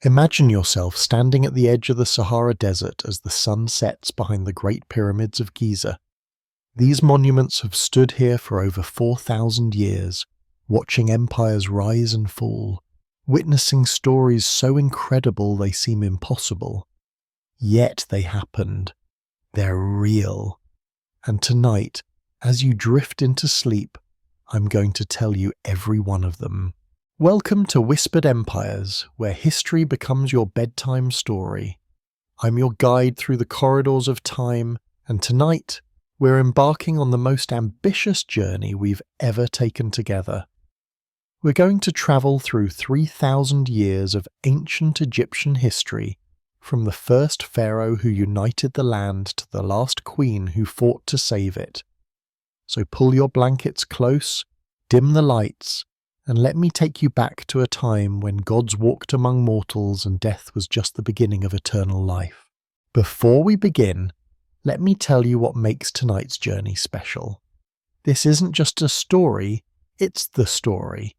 Imagine yourself standing at the edge of the Sahara Desert as the sun sets behind the Great Pyramids of Giza. These monuments have stood here for over 4,000 years, watching empires rise and fall, witnessing stories so incredible they seem impossible. Yet they happened. They're real. And tonight, as you drift into sleep, I'm going to tell you every one of them. Welcome to Whispered Empires, where history becomes your bedtime story. I'm your guide through the corridors of time, and tonight, we're embarking on the most ambitious journey we've ever taken together. We're going to travel through 3,000 years of ancient Egyptian history, from the first pharaoh who united the land to the last queen who fought to save it. So pull your blankets close, dim the lights, and let me take you back to a time when gods walked among mortals and death was just the beginning of eternal life. Before we begin, let me tell you what makes tonight's journey special. This isn't just a story, it's the story.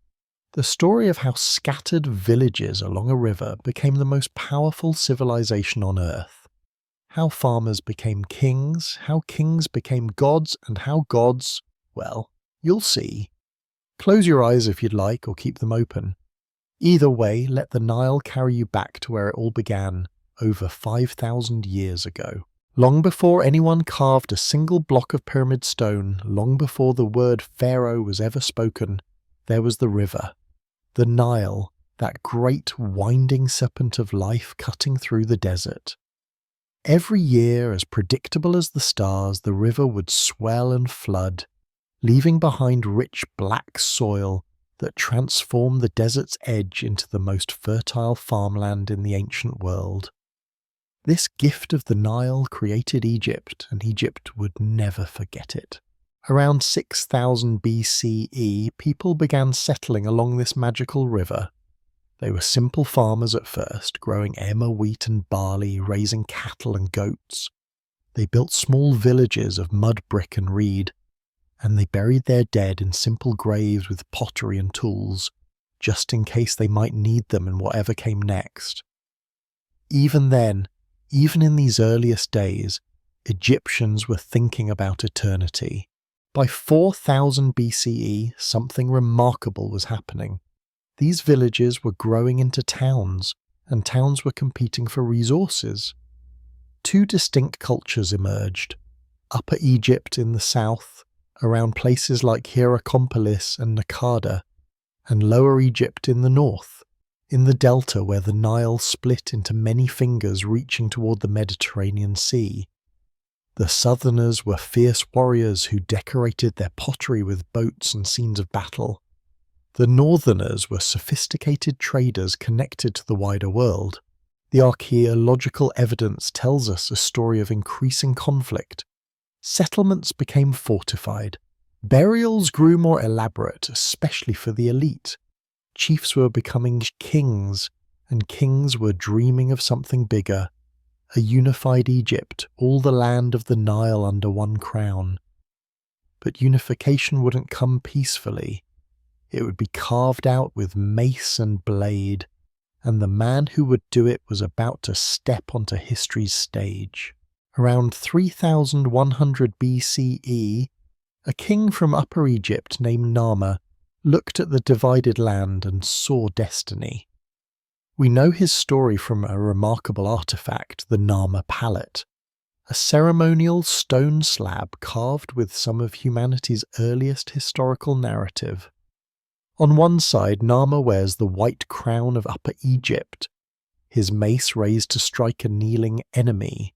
The story of how scattered villages along a river became the most powerful civilization on Earth. How farmers became kings, how kings became gods, and how gods, well, you'll see. Close your eyes if you'd like, or keep them open. Either way, let the Nile carry you back to where it all began, over 5,000 years ago. Long before anyone carved a single block of pyramid stone, long before the word pharaoh was ever spoken, there was the river. The Nile, that great winding serpent of life cutting through the desert. Every year, as predictable as the stars, the river would swell and flood, leaving behind rich black soil that transformed the desert's edge into the most fertile farmland in the ancient world. This gift of the Nile created Egypt, and Egypt would never forget it. Around 6,000 BCE, people began settling along this magical river. They were simple farmers at first, growing emmer, wheat and barley, raising cattle and goats. They built small villages of mud, brick and reed, and they buried their dead in simple graves with pottery and tools, just in case they might need them in whatever came next. Even then, even in these earliest days, Egyptians were thinking about eternity. By 4000 BCE, something remarkable was happening. These villages were growing into towns, and towns were competing for resources. Two distinct cultures emerged: Upper Egypt in the south, around places like Hierakonpolis and Nakada, and Lower Egypt in the north, in the delta where the Nile split into many fingers reaching toward the Mediterranean Sea. The southerners were fierce warriors who decorated their pottery with boats and scenes of battle. The northerners were sophisticated traders connected to the wider world. The archaeological evidence tells us a story of increasing conflict. Settlements became fortified. Burials grew more elaborate, especially for the elite. Chiefs were becoming kings, and kings were dreaming of something bigger. A unified Egypt, all the land of the Nile under one crown. But unification wouldn't come peacefully. It would be carved out with mace and blade, and the man who would do it was about to step onto history's stage. Around 3100 BCE, a king from Upper Egypt named Nama looked at the divided land and saw destiny. We know his story from a remarkable artifact, the Nama palette, a ceremonial stone slab carved with some of humanity's earliest historical narrative. On one side, Nama wears the white crown of Upper Egypt, his mace raised to strike a kneeling enemy.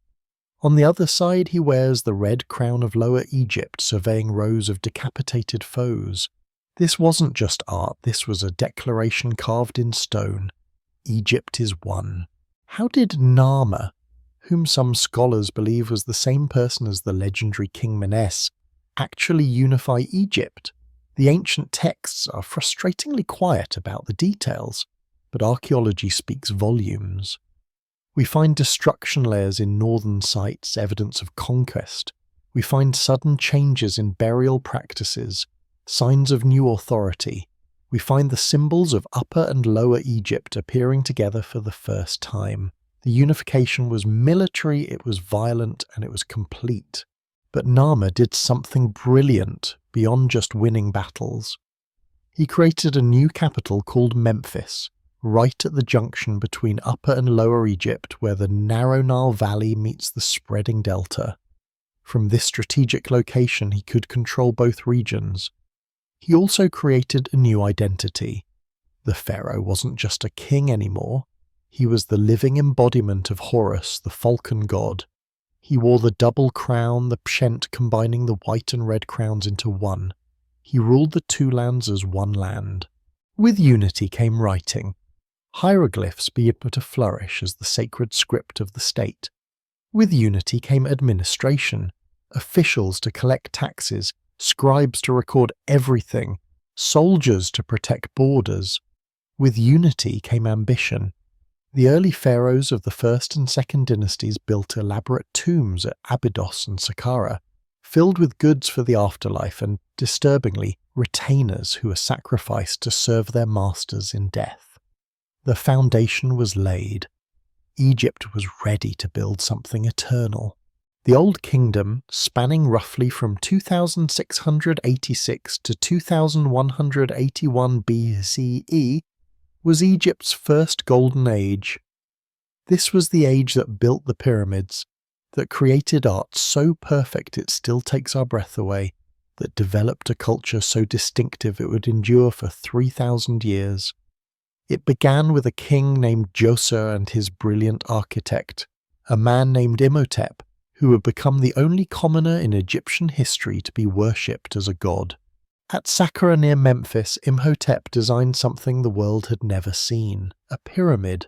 On the other side, he wears the red crown of Lower Egypt, surveying rows of decapitated foes. This wasn't just art, this was a declaration carved in stone. Egypt is one. How did Nama, whom some scholars believe was the same person as the legendary King Menes, actually unify Egypt? The ancient texts are frustratingly quiet about the details, but archaeology speaks volumes. We find destruction layers in northern sites, evidence of conquest. We find sudden changes in burial practices, signs of new authority. we find the symbols of Upper and Lower Egypt appearing together for the first time. The unification was military, it was violent, and it was complete. But Nama did something brilliant beyond just winning battles. He created a new capital called Memphis, right at the junction between Upper and Lower Egypt, where the narrow Nile Valley meets the spreading delta. From this strategic location, he could control both regions. He also created a new identity. The pharaoh wasn't just a king anymore. He was the living embodiment of Horus, the falcon god. He wore the double crown, the pshent combining the white and red crowns into one. He ruled the two lands as one land. With unity came writing. Hieroglyphs began to flourish as the sacred script of the state. With unity came administration, officials to collect taxes, scribes to record everything, soldiers to protect borders. With unity came ambition. The early pharaohs of the first and second dynasties built elaborate tombs at Abydos and Saqqara, filled with goods for the afterlife and, disturbingly, retainers who were sacrificed to serve their masters in death. The foundation was laid. Egypt was ready to build something eternal. The Old Kingdom, spanning roughly from 2686 to 2181 BCE, was Egypt's first golden age. This was the age that built the pyramids, that created art so perfect it still takes our breath away, that developed a culture so distinctive it would endure for 3,000 years. It began with a king named Djoser and his brilliant architect, a man named Imhotep, who would become the only commoner in Egyptian history to be worshipped as a god. At Saqqara near Memphis, Imhotep designed something the world had never seen, a pyramid.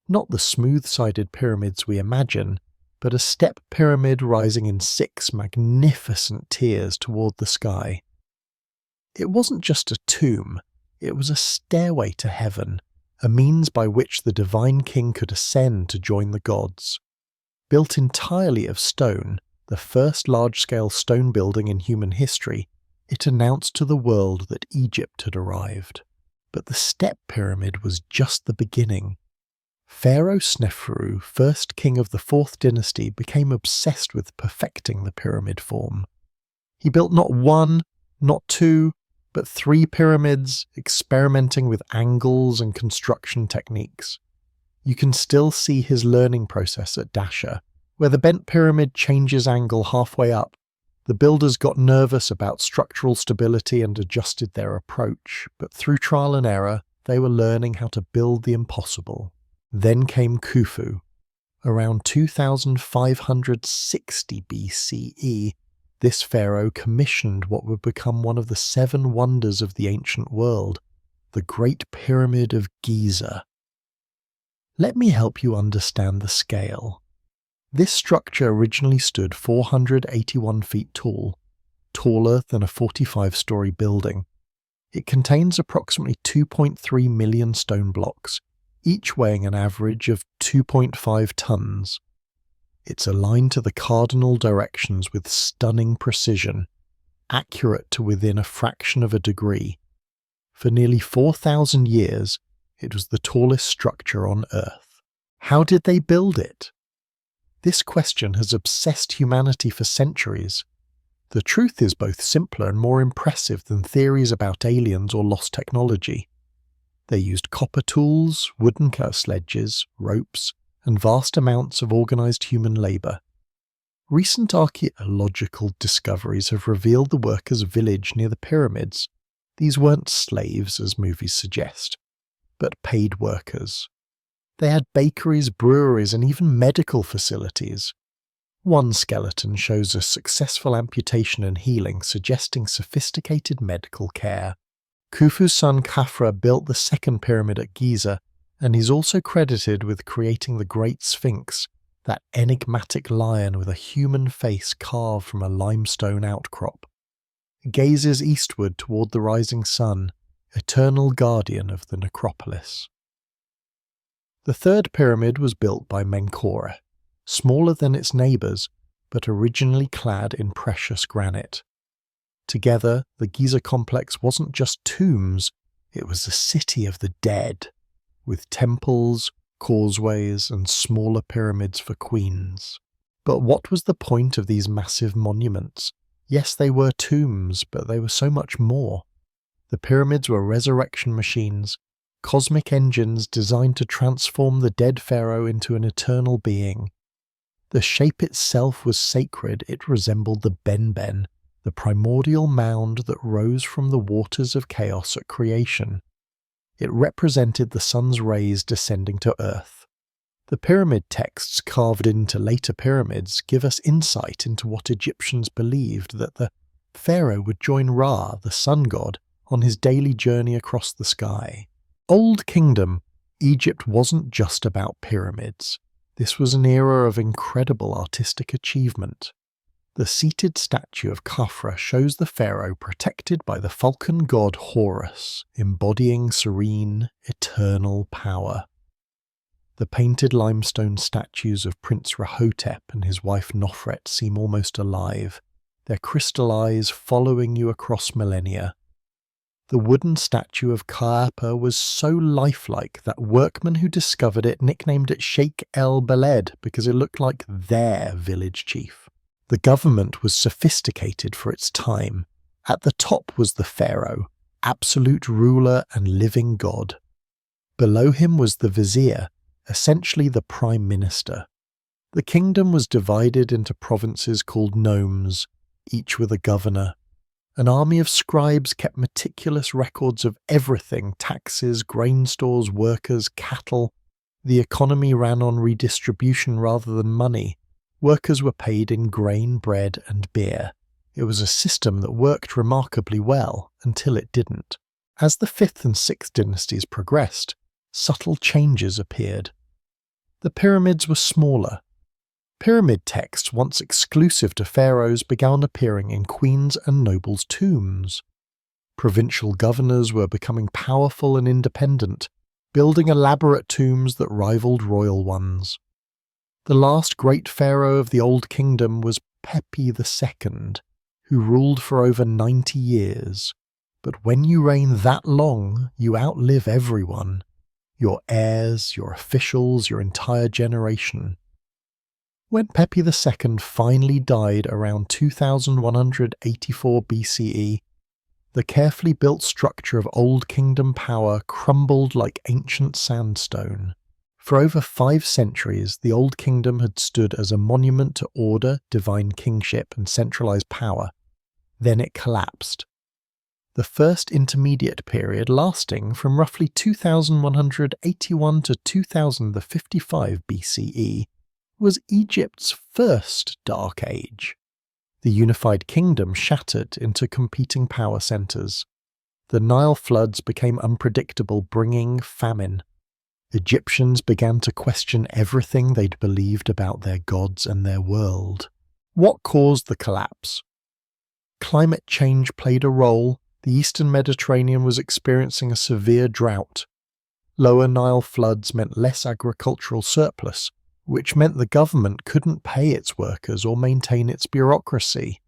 Not the smooth-sided pyramids we imagine, but a step pyramid rising in 6 magnificent tiers toward the sky. It wasn't just a tomb, it was a stairway to heaven, a means by which the divine king could ascend to join the gods. Built entirely of stone, the first large-scale stone building in human history, it announced to the world that Egypt had arrived. But the step pyramid was just the beginning. Pharaoh Sneferu, first king of the 4th dynasty, became obsessed with perfecting the pyramid form. He built not 1, not 2, but 3 pyramids, experimenting with angles and construction techniques. You can still see his learning process at Dasha, where the bent pyramid changes angle halfway up. The builders got nervous about structural stability and adjusted their approach, but through trial and error, they were learning how to build the impossible. Then came Khufu. Around 2560 BCE, this pharaoh commissioned what would become one of the 7 wonders of the ancient world, the Great Pyramid of Giza. Let me help you understand the scale. This structure originally stood 481 feet tall, taller than a 45-story building. It contains approximately 2.3 million stone blocks, each weighing an average of 2.5 tons. It's aligned to the cardinal directions with stunning precision, accurate to within a fraction of a degree. For nearly 4,000 years, it was the tallest structure on Earth. How did they build it? This question has obsessed humanity for centuries. The truth is both simpler and more impressive than theories about aliens or lost technology. They used copper tools, wooden sledges, ropes, and vast amounts of organized human labor. Recent archaeological discoveries have revealed the workers' village near the pyramids. These weren't slaves, as movies suggest, but paid workers. They had bakeries, breweries, and even medical facilities. One skeleton shows a successful amputation and healing, suggesting sophisticated medical care. Khufu's son Khafra built the second pyramid at Giza, and he's also credited with creating the Great Sphinx, that enigmatic lion with a human face carved from a limestone outcrop. It gazes eastward toward the rising sun, eternal guardian of the necropolis. The third pyramid was built by Menkaure, smaller than its neighbours, but originally clad in precious granite. Together, the Giza complex wasn't just tombs, It was a city of the dead, with temples, causeways, and smaller pyramids for queens. But what was the point of these massive monuments? Yes, they were tombs, but they were so much more. The pyramids were resurrection machines, cosmic engines designed to transform the dead pharaoh into an eternal being. The shape itself was sacred. It resembled the Benben, the primordial mound that rose from the waters of chaos at creation. It represented the sun's rays descending to earth. The pyramid texts carved into later pyramids give us insight into what Egyptians believed, that the pharaoh would join Ra, the sun god, on his daily journey across the sky. Old Kingdom, Egypt wasn't just about pyramids. This was an era of incredible artistic achievement. The seated statue of Khafra shows the pharaoh protected by the falcon god Horus, embodying serene, eternal power. The painted limestone statues of Prince Rahotep and his wife Nofret seem almost alive, their crystal eyes following you across millennia. The wooden statue of Kaapa was so lifelike that workmen who discovered it nicknamed it Sheikh El Beled because it looked like their village chief. The government was sophisticated for its time. At the top was the pharaoh, absolute ruler and living god. Below him was the vizier, essentially the prime minister. The kingdom was divided into provinces called nomes, each with a governor. An army of scribes kept meticulous records of everything: taxes, grain stores, workers, cattle. The economy ran on redistribution rather than money. Workers were paid in grain, bread, and beer. It was a system that worked remarkably well until it didn't. As the 5th and 6th dynasties progressed, subtle changes appeared. The pyramids were smaller. Pyramid texts, once exclusive to pharaohs, began appearing in queens' and nobles' tombs. Provincial governors were becoming powerful and independent, building elaborate tombs that rivaled royal ones. The last great pharaoh of the Old Kingdom was Pepi II, who ruled for over 90 years. But when you reign that long, you outlive everyone. Your heirs, your officials, your entire generation. When Pepi II finally died around 2184 BCE, the carefully built structure of Old Kingdom power crumbled like ancient sandstone. For over 5 centuries, the Old Kingdom had stood as a monument to order, divine kingship, and centralized power. Then it collapsed. The first intermediate period, lasting from roughly 2181 to 2055 BCE, was Egypt's first dark age. The unified kingdom shattered into competing power centers. The Nile floods became unpredictable, bringing famine. Egyptians began to question everything they'd believed about their gods and their world. What caused the collapse? Climate change played a role. The eastern Mediterranean was experiencing a severe drought. Lower Nile floods meant less agricultural surplus, which meant the government couldn't pay its workers or maintain its bureaucracy.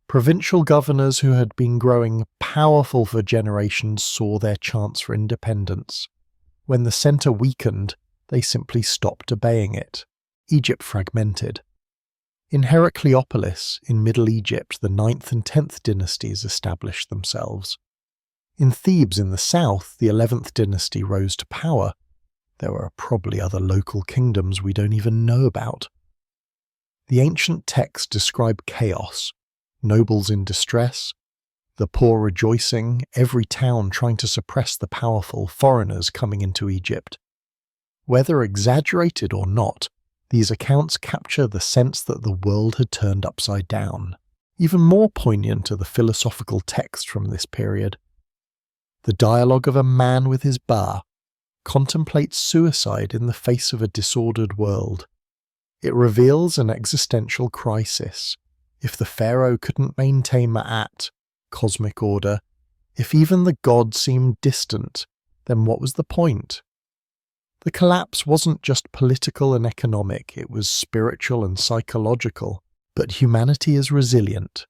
Provincial governors who had been growing powerful for generations saw their chance for independence. When the centre weakened, they simply stopped obeying it. Egypt fragmented. In Heracleopolis, in Middle Egypt, the 9th and 10th dynasties established themselves. In Thebes in the south, the 11th dynasty rose to power. There were probably other local kingdoms we don't even know about. The ancient texts describe chaos, nobles in distress, the poor rejoicing, every town trying to suppress the powerful, foreigners coming into Egypt. Whether exaggerated or not, these accounts capture the sense that the world had turned upside down. Even more poignant are the philosophical texts from this period. The dialogue of a man with his ba contemplates suicide in the face of a disordered world. It reveals an existential crisis. If the pharaoh couldn't maintain Ma'at, cosmic order, if even the gods seemed distant, then what was the point? The collapse wasn't just political and economic, it was spiritual and psychological. But humanity is resilient.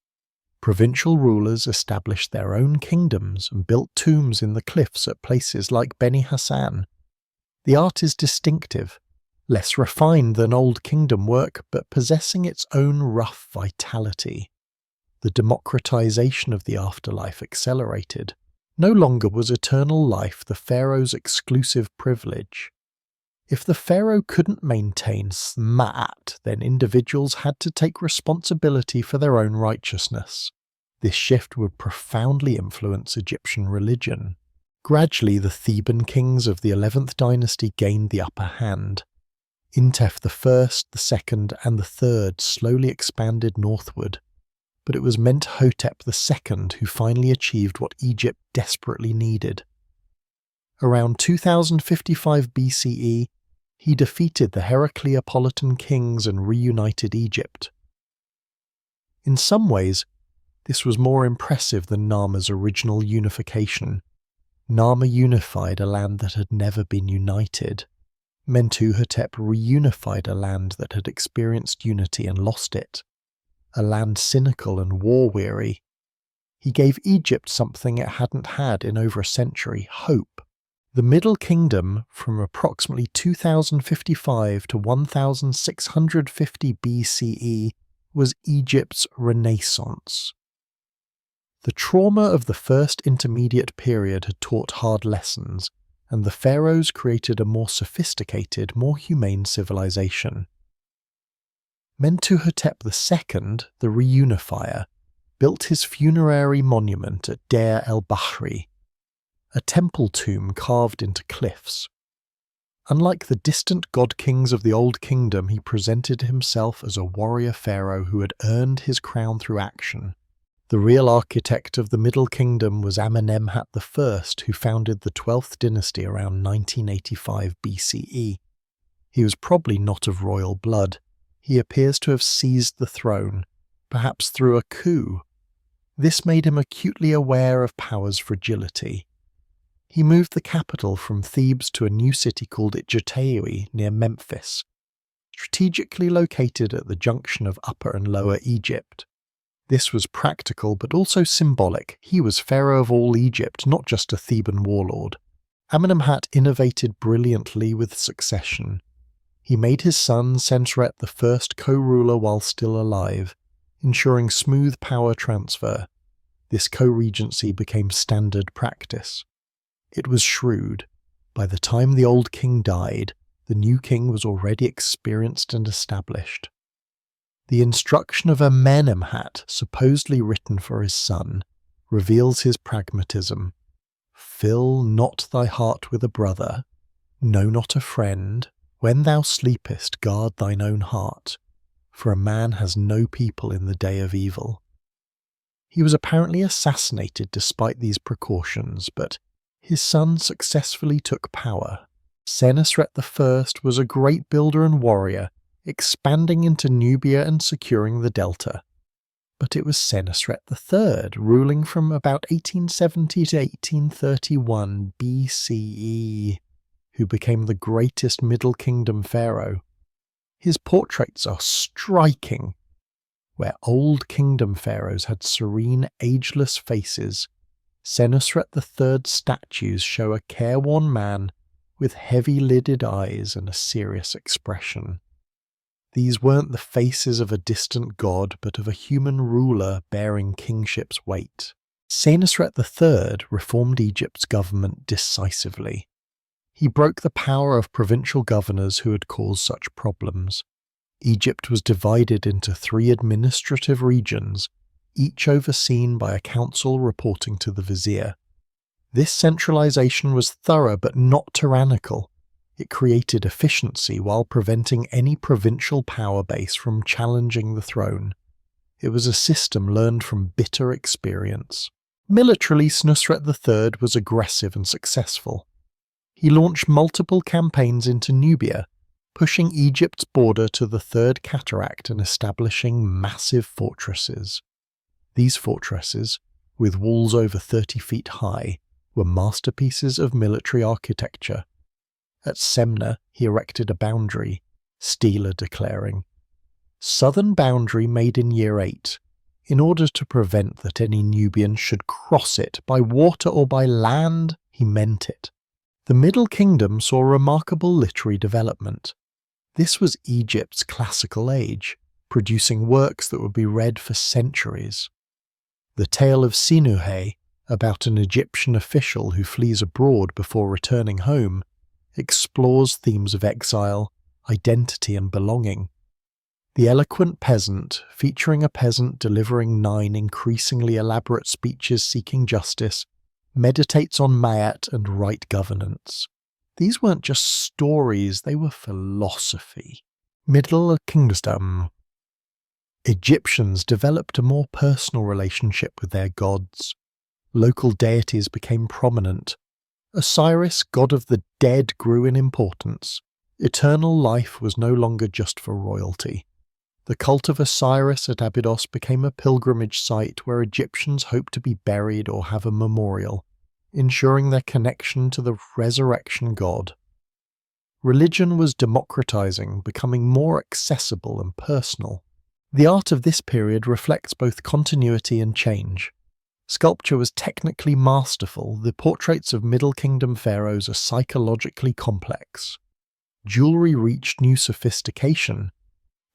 Provincial rulers established their own kingdoms and built tombs in the cliffs at places like Beni Hassan. The art is distinctive, less refined than Old Kingdom work, but possessing its own rough vitality. The democratization of the afterlife accelerated. No longer was eternal life the pharaoh's exclusive privilege. If the pharaoh couldn't maintain sma'at, then individuals had to take responsibility for their own righteousness. This shift would profoundly influence Egyptian religion. Gradually, the Theban kings of the 11th dynasty gained the upper hand. Intef I, II, and III slowly expanded northward, but it was Mentuhotep II who finally achieved what Egypt desperately needed. Around 2055 BCE, he defeated the Heracleopolitan kings and reunited Egypt. In some ways, this was more impressive than Narmer's original unification. Narmer unified a land that had never been united. Mentuhotep reunified a land that had experienced unity and lost it, a land cynical and war-weary. He gave Egypt something it hadn't had in over a century: hope. The Middle Kingdom, from approximately 2055 to 1650 BCE, was Egypt's Renaissance. The trauma of the first intermediate period had taught hard lessons, and the pharaohs created a more sophisticated, more humane civilization. Mentuhotep II, the reunifier, built his funerary monument at Deir el-Bahri, a temple tomb carved into cliffs. Unlike the distant god-kings of the Old Kingdom, he presented himself as a warrior pharaoh who had earned his crown through action. The real architect of the Middle Kingdom was Amenemhat I, who founded the 12th dynasty around 1985 BCE. He was probably not of royal blood. He appears to have seized the throne, perhaps through a coup. This made him acutely aware of power's fragility. He moved the capital from Thebes to a new city called Ijtawi near Memphis, strategically located at the junction of Upper and Lower Egypt. This was practical but also symbolic. He was pharaoh of all Egypt, not just a Theban warlord. Amenemhat innovated brilliantly with succession. He made his son Senusret I co-ruler while still alive, ensuring smooth power transfer. This co-regency became standard practice. It was shrewd. By the time the old king died, the new king was already experienced and established. The instruction of Amenemhat, supposedly written for his son, reveals his pragmatism. Fill not thy heart with a brother, no, not a friend. When thou sleepest, guard thine own heart, for a man has no people in the day of evil. He was apparently assassinated despite these precautions, but his son successfully took power. Senusret I was a great builder and warrior, expanding into Nubia and securing the delta. But it was Senusret III, ruling from about 1870 to 1831 BCE, who became the greatest Middle Kingdom pharaoh. His portraits are striking. Where Old Kingdom pharaohs had serene, ageless faces, Senusret III's statues show a careworn man with heavy-lidded eyes and a serious expression. These weren't the faces of a distant god, but of a human ruler bearing kingship's weight. Senusret III reformed Egypt's government decisively. He broke the power of provincial governors who had caused such problems. Egypt was divided into 3 administrative regions, each overseen by a council reporting to the vizier. This centralization was thorough but not tyrannical. It created efficiency while preventing any provincial power base from challenging the throne. It was a system learned from bitter experience. Militarily, Senusret III was aggressive and successful. He launched multiple campaigns into Nubia, pushing Egypt's border to the Third Cataract and establishing massive fortresses. These fortresses, with walls over 30 feet high, were masterpieces of military architecture. At Semneh, he erected a boundary, Stela declaring, "Southern boundary made in year 8. in order to prevent that any Nubian should cross it by water or by land. He meant it. The Middle Kingdom saw remarkable literary development. This was Egypt's classical age, producing works that would be read for centuries. The tale of Sinuhe, about an Egyptian official who flees abroad before returning home, explores themes of exile, identity and belonging. The Eloquent Peasant, featuring a peasant delivering 9 increasingly elaborate speeches seeking justice, meditates on Ma'at and right governance. These weren't just stories, they were philosophy. Middle Kingdom. Egyptians developed a more personal relationship with their gods. Local deities became prominent. Osiris, god of the dead, grew in importance. Eternal life was no longer just for royalty. The cult of Osiris at Abydos became a pilgrimage site where Egyptians hoped to be buried or have a memorial, ensuring their connection to the resurrection god. Religion was democratizing, becoming more accessible and personal. The art of this period reflects both continuity and change. Sculpture was technically masterful. The portraits of Middle Kingdom pharaohs are psychologically complex. Jewelry reached new sophistication.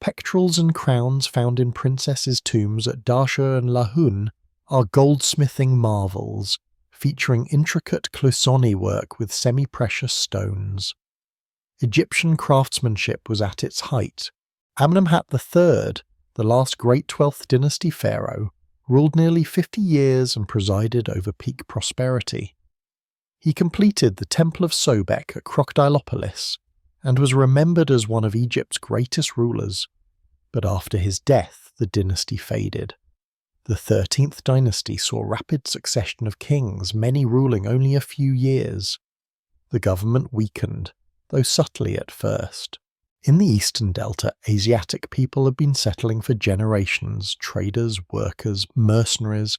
Pectorals and crowns found in princesses' tombs at Dahshur and Lahun are goldsmithing marvels, featuring intricate cloisonné work with semi-precious stones. Egyptian craftsmanship was at its height. Amenemhat III, the last great 12th dynasty pharaoh, ruled nearly 50 years and presided over peak prosperity. He completed the Temple of Sobek at Crocodilopolis and was remembered as one of Egypt's greatest rulers. But after his death, the dynasty faded. The 13th dynasty saw rapid succession of kings, many ruling only a few years. The government weakened, though subtly at first. In the Eastern Delta, Asiatic people had been settling for generations, traders, workers, mercenaries.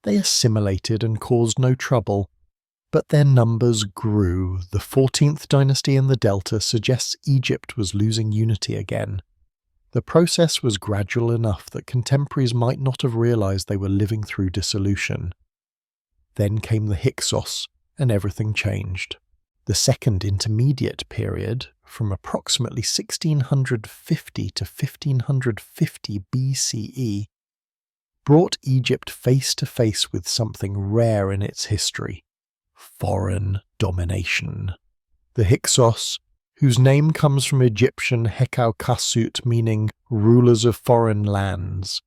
They assimilated and caused no trouble, but their numbers grew. The 14th dynasty in the Delta suggests Egypt was losing unity again. The process was gradual enough that contemporaries might not have realized they were living through dissolution. Then came the Hyksos, and everything changed. The Second Intermediate Period, from approximately 1650 to 1550 BCE, brought Egypt face to face with something rare in its history: foreign domination. The Hyksos, whose name comes from Egyptian Hekau-Kasut meaning rulers of foreign lands,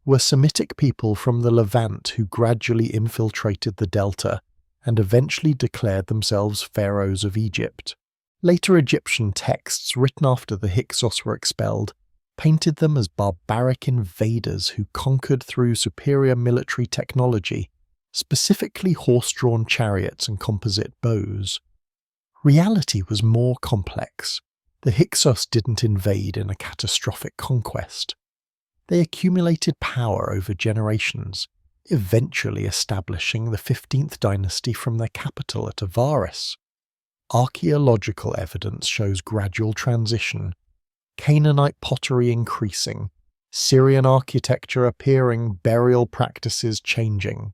were Semitic people from the Levant who gradually infiltrated the Delta and eventually declared themselves pharaohs of Egypt. Later Egyptian texts written after the Hyksos were expelled painted them as barbaric invaders who conquered through superior military technology, specifically horse-drawn chariots and composite bows. Reality was more complex. The Hyksos didn't invade in a catastrophic conquest. They accumulated power over generations, eventually establishing the 15th dynasty from their capital at Avaris. Archaeological evidence shows gradual transition, Canaanite pottery increasing, Syrian architecture appearing, burial practices changing.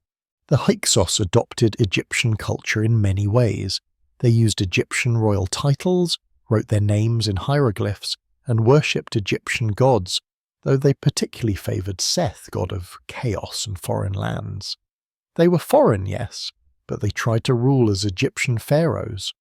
The Hyksos adopted Egyptian culture in many ways. They used Egyptian royal titles, wrote their names in hieroglyphs, and worshipped Egyptian gods, though they particularly favoured Seth, god of chaos and foreign lands. They were foreign, yes, but they tried to rule as Egyptian pharaohs.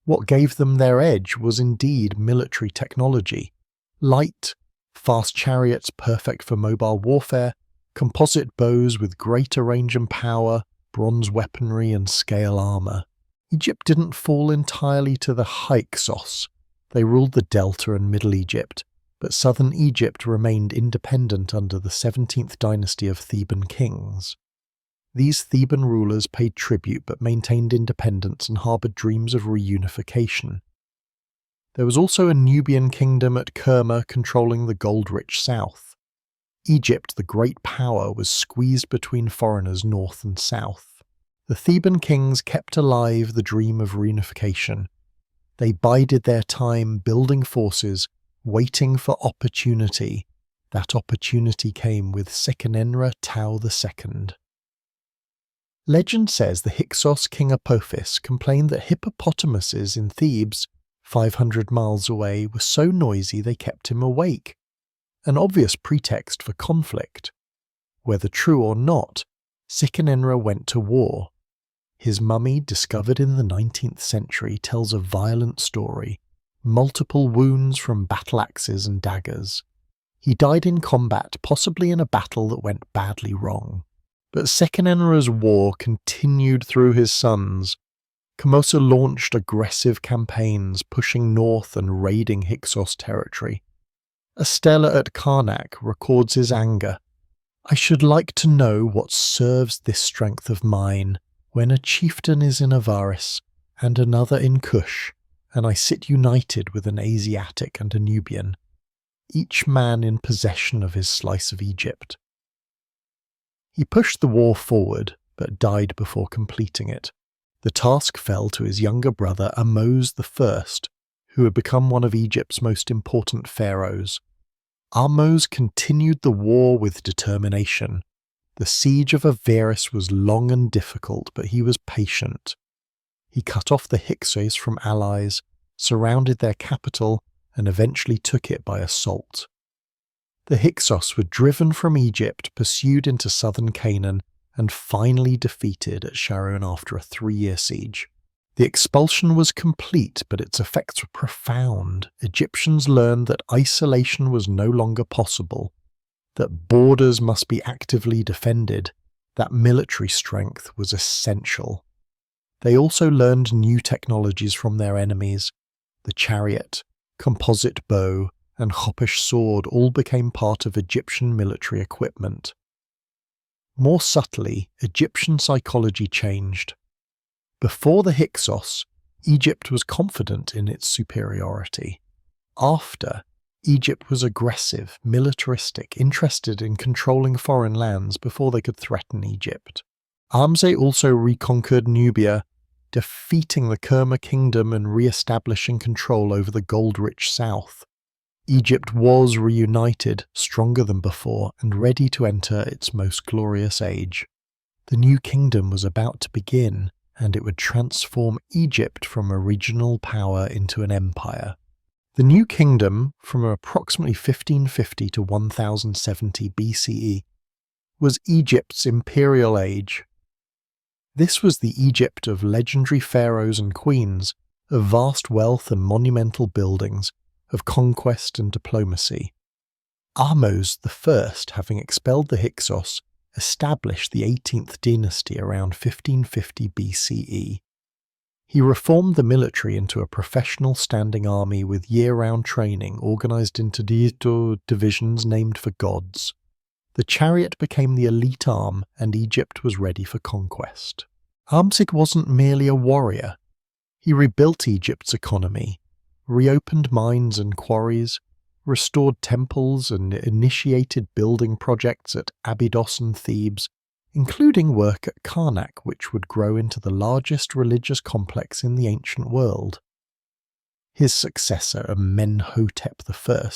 What gave them their edge was indeed military technology. Light, fast chariots perfect for mobile warfare, composite bows with greater range and power, bronze weaponry and scale armour. Egypt didn't fall entirely to the Hyksos. They ruled the Delta and Middle Egypt, but southern Egypt remained independent under the 17th dynasty of Theban kings. These Theban rulers paid tribute but maintained independence and harboured dreams of reunification. There was also a Nubian kingdom at Kerma controlling the gold-rich south. Egypt, the great power, was squeezed between foreigners north and south. The Theban kings kept alive the dream of reunification. They bided their time building forces, waiting for opportunity, That opportunity came with Sekenenra Tau II. Legend says the Hyksos king Apophis complained that hippopotamuses in Thebes, 500 miles away, were so noisy they kept him awake. An obvious pretext for conflict. Whether true or not, Sekenenra went to war. His mummy, discovered in the 19th century, tells a violent story. Multiple wounds from battle axes and daggers. He died in combat, possibly in a battle that went badly wrong. But Sekenenra's war continued through his sons. Kamosa launched aggressive campaigns, pushing north and raiding Hyksos territory. A stela at Karnak records his anger. "I should like to know what serves this strength of mine, when a chieftain is in Avaris, and another in Kush, and I sit united with an Asiatic and a Nubian, each man in possession of his slice of Egypt." He pushed the war forward, but died before completing it. The task fell to his younger brother Ahmose I, who had become one of Egypt's most important pharaohs. Ahmose continued the war with determination. The siege of Avaris was long and difficult, but he was patient. He cut off the Hyksos from allies, surrounded their capital, and eventually took it by assault. The Hyksos were driven from Egypt, pursued into southern Canaan, and finally defeated at Sharon after a 3-year siege. The expulsion was complete, but its effects were profound. Egyptians learned that isolation was no longer possible, that borders must be actively defended, that military strength was essential. They also learned new technologies from their enemies. The chariot, composite bow, and Khopesh sword all became part of Egyptian military equipment. More subtly, Egyptian psychology changed. Before the Hyksos, Egypt was confident in its superiority. After, Egypt was aggressive, militaristic, interested in controlling foreign lands before they could threaten Egypt. Amse also reconquered Nubia, defeating the Kerma kingdom and re-establishing control over the gold-rich south. Egypt was reunited, stronger than before, and ready to enter its most glorious age. The new kingdom was about to begin, and it would transform Egypt from a regional power into an empire. The new kingdom, from approximately 1550 to 1070 BCE, was Egypt's imperial age. This was the Egypt of legendary pharaohs and queens, of vast wealth and monumental buildings, of conquest and diplomacy. Ahmose I, having expelled the Hyksos, established the 18th dynasty around 1550 BCE. He reformed the military into a professional standing army with year-round training organised into divisions named for gods. The chariot became the elite arm, and Egypt was ready for conquest. Ahmose wasn't merely a warrior. He rebuilt Egypt's economy, reopened mines and quarries, restored temples and initiated building projects at Abydos and Thebes, including work at Karnak, which would grow into the largest religious complex in the ancient world. His successor, Amenhotep I,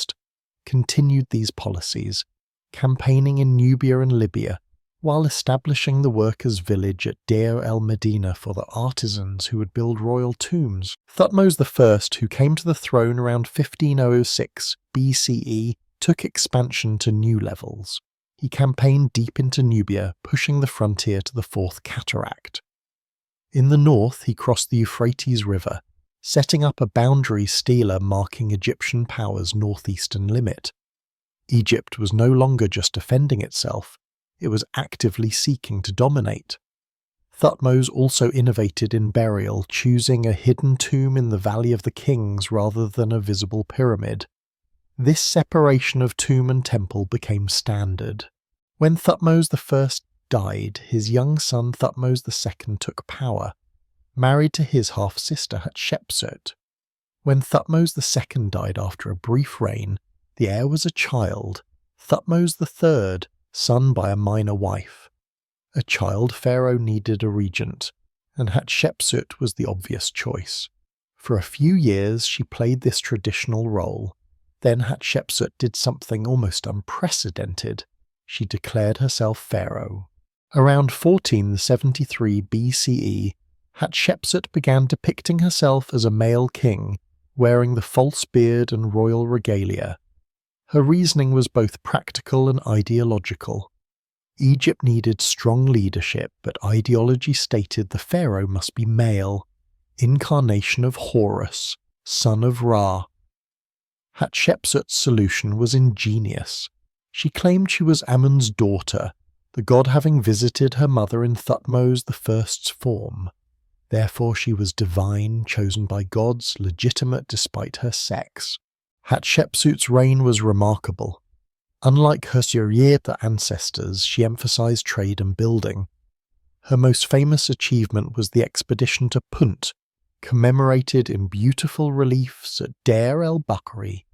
continued these policies, campaigning in Nubia and Libya, while establishing the workers' village at Deir el-Medina for the artisans who would build royal tombs. Thutmose I, who came to the throne around 1506 BCE, took expansion to new levels. He campaigned deep into Nubia, pushing the frontier to the Fourth Cataract. In the north, he crossed the Euphrates River, setting up a boundary stela marking Egyptian power's northeastern limit. Egypt was no longer just defending itself, it was actively seeking to dominate. Thutmose also innovated in burial, choosing a hidden tomb in the Valley of the Kings rather than a visible pyramid. This separation of tomb and temple became standard. When Thutmose I died, his young son Thutmose II took power, married to his half-sister Hatshepsut. When Thutmose II died after a brief reign, the heir was a child, Thutmose III, son by a minor wife. A child pharaoh needed a regent, and Hatshepsut was the obvious choice. For a few years she played this traditional role. Then Hatshepsut did something almost unprecedented. She declared herself pharaoh. Around 1473 BCE, Hatshepsut began depicting herself as a male king, wearing the false beard and royal regalia. Her reasoning was both practical and ideological. Egypt needed strong leadership, but ideology stated the pharaoh must be male, incarnation of Horus, son of Ra. Hatshepsut's solution was ingenious. She claimed she was Amun's daughter, the god having visited her mother in Thutmose I's form. Therefore she was divine, chosen by gods, legitimate despite her sex. Hatshepsut's reign was remarkable. Unlike her Suriyeta ancestors, she emphasized trade and building. Her most famous achievement was the expedition to Punt, commemorated in beautiful reliefs at Deir el-Bakri.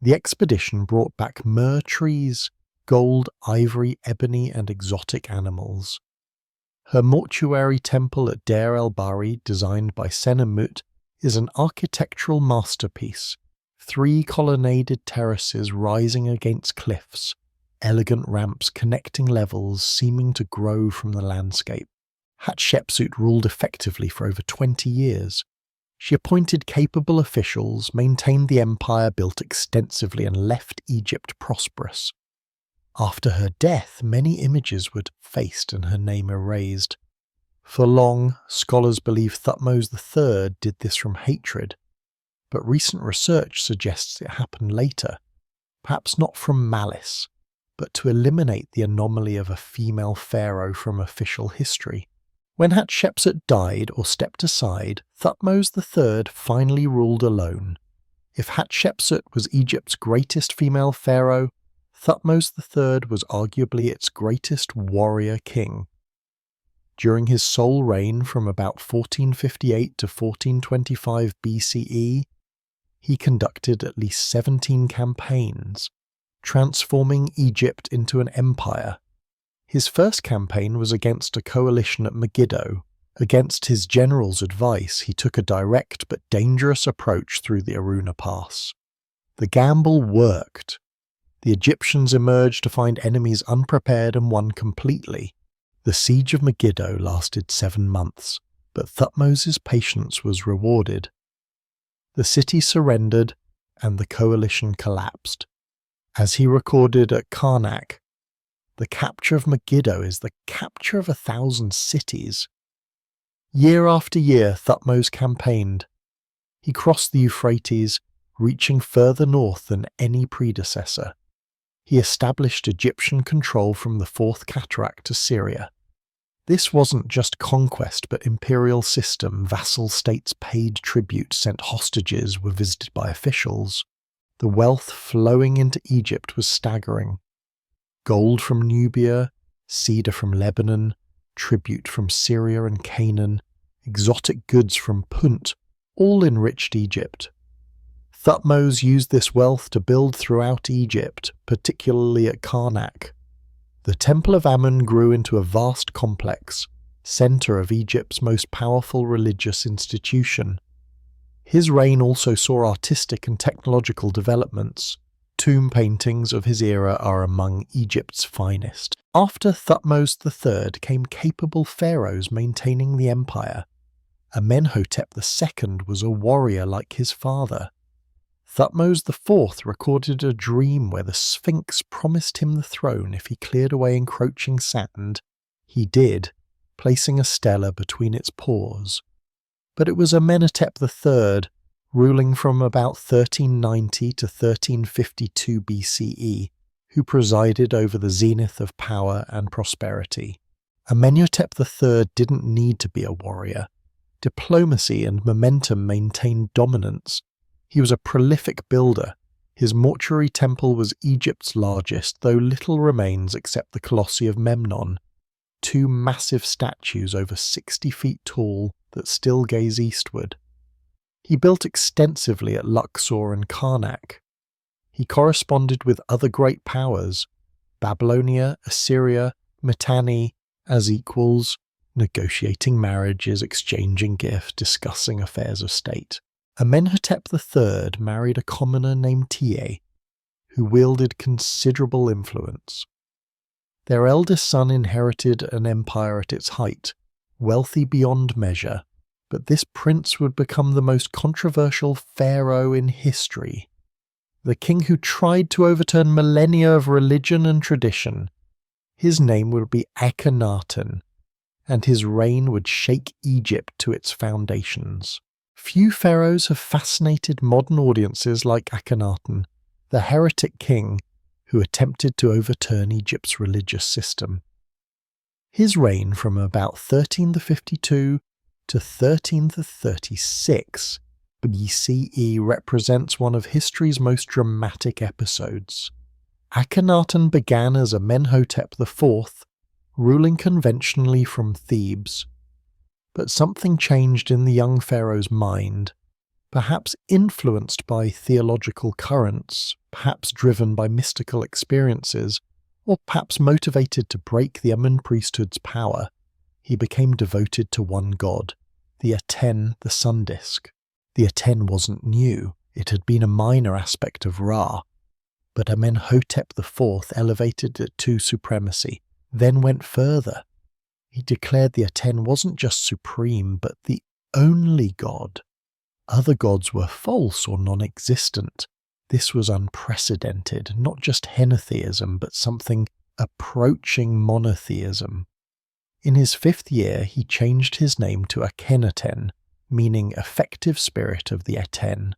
The expedition brought back myrrh trees, gold, ivory, ebony, and exotic animals. Her mortuary temple at Deir el-Bahri, designed by Senenmut, is an architectural masterpiece. 3 colonnaded terraces rising against cliffs, elegant ramps connecting levels seeming to grow from the landscape. Hatshepsut ruled effectively for over 20 years. She appointed capable officials, maintained the empire, built extensively, and left Egypt prosperous. After her death, many images were defaced and her name erased. For long, scholars believe Thutmose III did this from hatred, but recent research suggests it happened later, perhaps not from malice, but to eliminate the anomaly of a female pharaoh from official history. When Hatshepsut died or stepped aside, Thutmose III finally ruled alone. If Hatshepsut was Egypt's greatest female pharaoh, Thutmose III was arguably its greatest warrior king. During his sole reign from about 1458 to 1425 BCE, he conducted at least 17 campaigns, transforming Egypt into an empire. His first campaign was against a coalition at Megiddo. Against his general's advice, he took a direct but dangerous approach through the Aruna Pass. The gamble worked. The Egyptians emerged to find enemies unprepared and won completely. The siege of Megiddo lasted 7 months, but Thutmose's patience was rewarded. The city surrendered, and the coalition collapsed. As he recorded at Karnak, the capture of Megiddo is the capture of 1,000 cities. Year after year, Thutmose campaigned. He crossed the Euphrates, reaching further north than any predecessor. He established Egyptian control from the Fourth Cataract to Syria. This wasn't just conquest, but imperial system. Vassal states paid tribute, sent hostages, were visited by officials. The wealth flowing into Egypt was staggering. Gold from Nubia, cedar from Lebanon, tribute from Syria and Canaan, exotic goods from Punt, all enriched Egypt. Thutmose used this wealth to build throughout Egypt, particularly at Karnak. The Temple of Amun grew into a vast complex, center of Egypt's most powerful religious institution. His reign also saw artistic and technological developments. Tomb paintings of his era are among Egypt's finest. After Thutmose III came capable pharaohs maintaining the empire. Amenhotep II was a warrior like his father. Thutmose IV recorded a dream where the Sphinx promised him the throne if he cleared away encroaching sand. He did, placing a stela between its paws. But it was Amenhotep III, ruling from about 1390 to 1352 BCE, who presided over the zenith of power and prosperity. Amenhotep III didn't need to be a warrior. Diplomacy and momentum maintained dominance. He was a prolific builder. His mortuary temple was Egypt's largest, though little remains except the Colossi of Memnon, 2 massive statues over 60 feet tall that still gaze eastward. He built extensively at Luxor and Karnak. He corresponded with other great powers, Babylonia, Assyria, Mitanni, as equals, negotiating marriages, exchanging gifts, discussing affairs of state. Amenhotep III married a commoner named Tie, who wielded considerable influence. Their eldest son inherited an empire at its height, wealthy beyond measure, but this prince would become the most controversial pharaoh in history. The king who tried to overturn millennia of religion and tradition. His name would be Akhenaten, and his reign would shake Egypt to its foundations. Few pharaohs have fascinated modern audiences like Akhenaten, the heretic king who attempted to overturn Egypt's religious system. His reign from about 1352 to 1336 BCE represents one of history's most dramatic episodes. Akhenaten began as Amenhotep IV, ruling conventionally from Thebes. But something changed in the young pharaoh's mind, perhaps influenced by theological currents, perhaps driven by mystical experiences, or perhaps motivated to break the Amun priesthood's power. He became devoted to one god, the Aten, the sun disk. The Aten wasn't new, it had been a minor aspect of Ra, but Amenhotep IV elevated it to supremacy, then went further. He declared the Aten wasn't just supreme, but the only god. Other gods were false or non-existent. This was unprecedented, not just henotheism, but something approaching monotheism. In his 5th year, he changed his name to Akhenaten, meaning effective spirit of the Aten.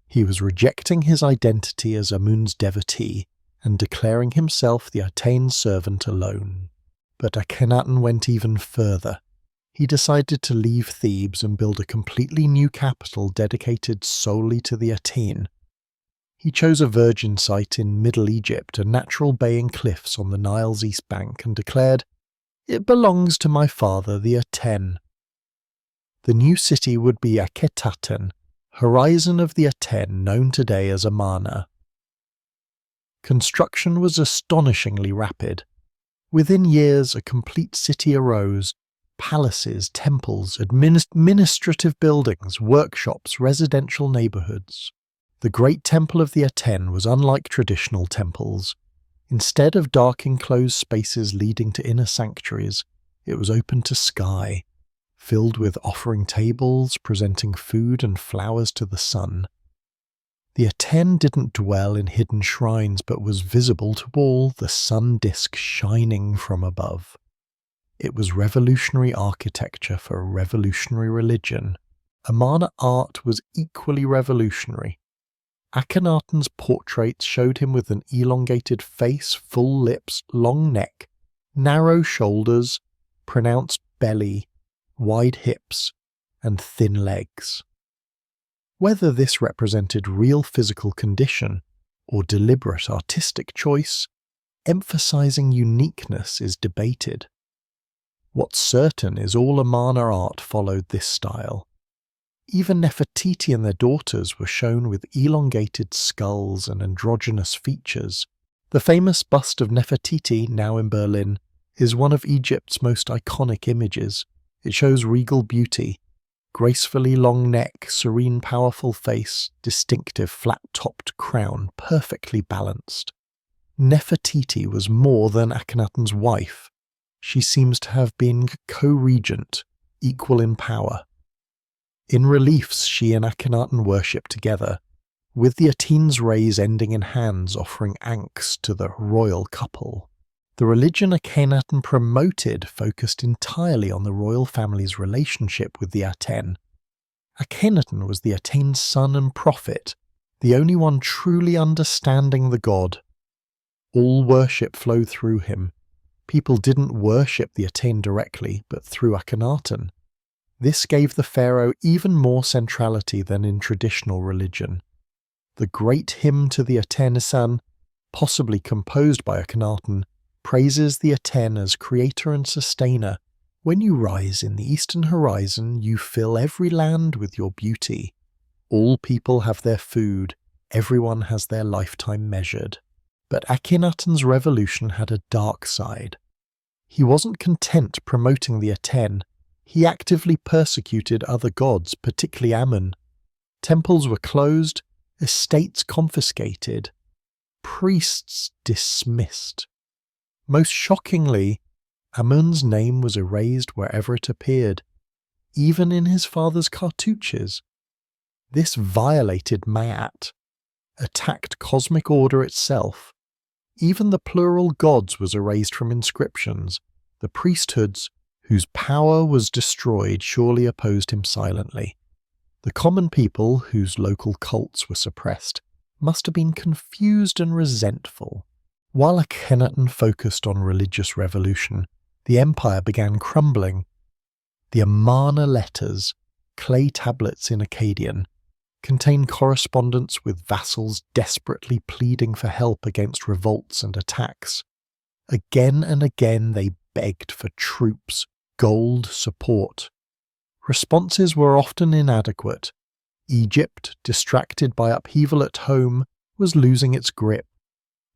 He was rejecting his identity as Amun's devotee and declaring himself the Aten's servant alone. But Akhenaten went even further. He decided to leave Thebes and build a completely new capital dedicated solely to the Aten. He chose a virgin site in Middle Egypt, a natural bay and cliffs on the Nile's east bank, and declared, "It belongs to my father, the Aten." The new city would be Akhetaten, horizon of the Aten known today as Amarna. Construction was astonishingly rapid. Within years, a complete city arose. Palaces, temples, administrative buildings, workshops, residential neighborhoods. The great temple of the Aten was unlike traditional temples. Instead of dark enclosed spaces leading to inner sanctuaries, it was open to sky, filled with offering tables presenting food and flowers to the sun. The Aten didn't dwell in hidden shrines but was visible to all, the sun disk shining from above. It was revolutionary architecture for a revolutionary religion. Amarna art was equally revolutionary. Akhenaten's portraits showed him with an elongated face, full lips, long neck, narrow shoulders, pronounced belly, wide hips, and thin legs. Whether this represented real physical condition or deliberate artistic choice, emphasizing uniqueness is debated. What's certain is all Amarna art followed this style. Even Nefertiti and their daughters were shown with elongated skulls and androgynous features. The famous bust of Nefertiti, now in Berlin, is one of Egypt's most iconic images. It shows regal beauty, gracefully long neck, serene powerful face, distinctive flat-topped crown, perfectly balanced. Nefertiti was more than Akhenaten's wife. She seems to have been co-regent, equal in power. In reliefs, she and Akhenaten worship together, with the Aten's rays ending in hands offering angst to the royal couple. The religion Akhenaten promoted focused entirely on the royal family's relationship with the Aten. Akhenaten was the Aten's son and prophet, the only one truly understanding the god. All worship flowed through him. People didn't worship the Aten directly, but through Akhenaten. This gave the pharaoh even more centrality than in traditional religion. The great hymn to the Aten, possibly composed by Akhenaten, praises the Aten as creator and sustainer. When you rise in the eastern horizon, you fill every land with your beauty. All people have their food, everyone has their lifetime measured. But Akhenaten's revolution had a dark side. He wasn't content promoting the Aten. He actively persecuted other gods, particularly Amun. Temples were closed, estates confiscated, priests dismissed. Most shockingly, Amun's name was erased wherever it appeared, even in his father's cartouches. This violated Ma'at, attacked cosmic order itself. Even the plural gods was erased from inscriptions. The priesthoods, whose power was destroyed, surely opposed him silently. The common people, whose local cults were suppressed, must have been confused and resentful. While Akhenaten focused on religious revolution, the empire began crumbling. The Amarna letters, clay tablets in Akkadian, contain correspondence with vassals desperately pleading for help against revolts and attacks. Again and again they begged for troops, gold, support. Responses were often inadequate. Egypt, distracted by upheaval at home, was losing its grip.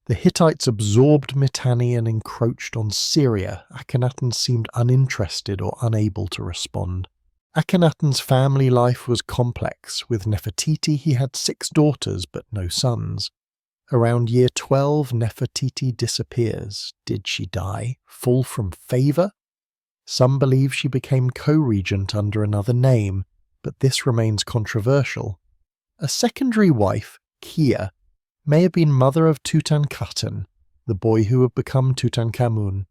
The Hittites absorbed Mitanni and encroached on Syria. Akhenaten seemed uninterested or unable to respond. Akhenaten's family life was complex. With Nefertiti he had 6 daughters but no sons. Around year 12, Nefertiti disappears. Did she die? Fall from favour? Some believe she became co-regent under another name, but this remains controversial. A secondary wife, Kia, may have been mother of Tutankhaten, the boy who would become Tutankhamun.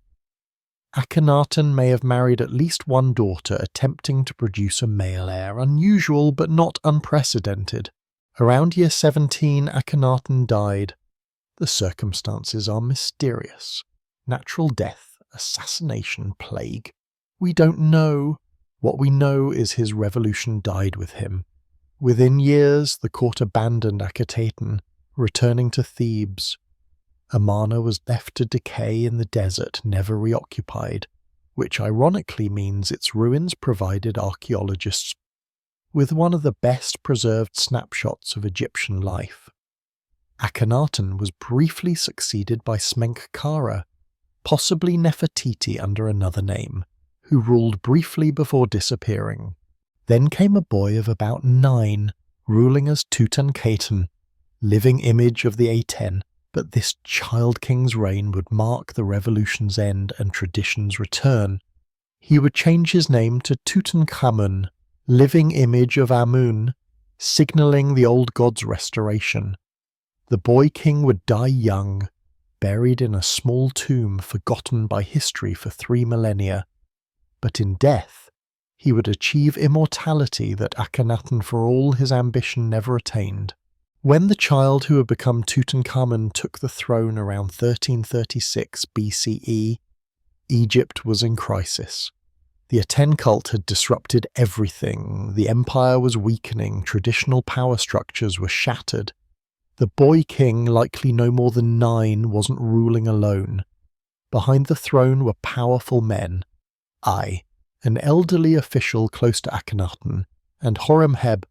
Akhenaten may have married at least one daughter, attempting to produce a male heir, unusual but not unprecedented. Around year 17, Akhenaten died. The circumstances are mysterious. Natural death, assassination, plague. We don't know. What we know is his revolution died with him. Within years, the court abandoned Akhenaten, returning to Thebes. Amarna was left to decay in the desert, never reoccupied, which ironically means its ruins provided archaeologists with one of the best preserved snapshots of Egyptian life. Akhenaten was briefly succeeded by Smenkhkare, possibly Nefertiti under another name, who ruled briefly before disappearing. Then came a boy of about 9, ruling as Tutankhaten, living image of the Aten. But this child king's reign would mark the revolution's end and tradition's return. He would change his name to Tutankhamun, living image of Amun, signalling the old god's restoration. The boy king would die young, buried in a small tomb forgotten by history for 3 millennia. But in death, he would achieve immortality that Akhenaten, for all his ambition, never attained. When the child who had become Tutankhamun took the throne around 1336 BCE, Egypt was in crisis. The Aten cult had disrupted everything. The empire was weakening. Traditional power structures were shattered. The boy king, likely no more than 9, wasn't ruling alone. Behind the throne were powerful men. An elderly official close to Akhenaten, and Horemheb,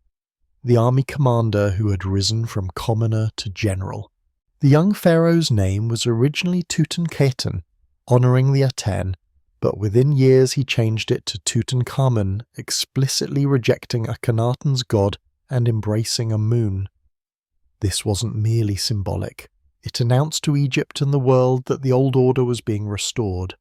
the army commander who had risen from commoner to general. The young pharaoh's name was originally Tutankhaten, honouring the Aten, but within years he changed it to Tutankhamun, explicitly rejecting Akhenaten's god and embracing Amun. This wasn't merely symbolic. It announced to Egypt and the world that the old order was being restored.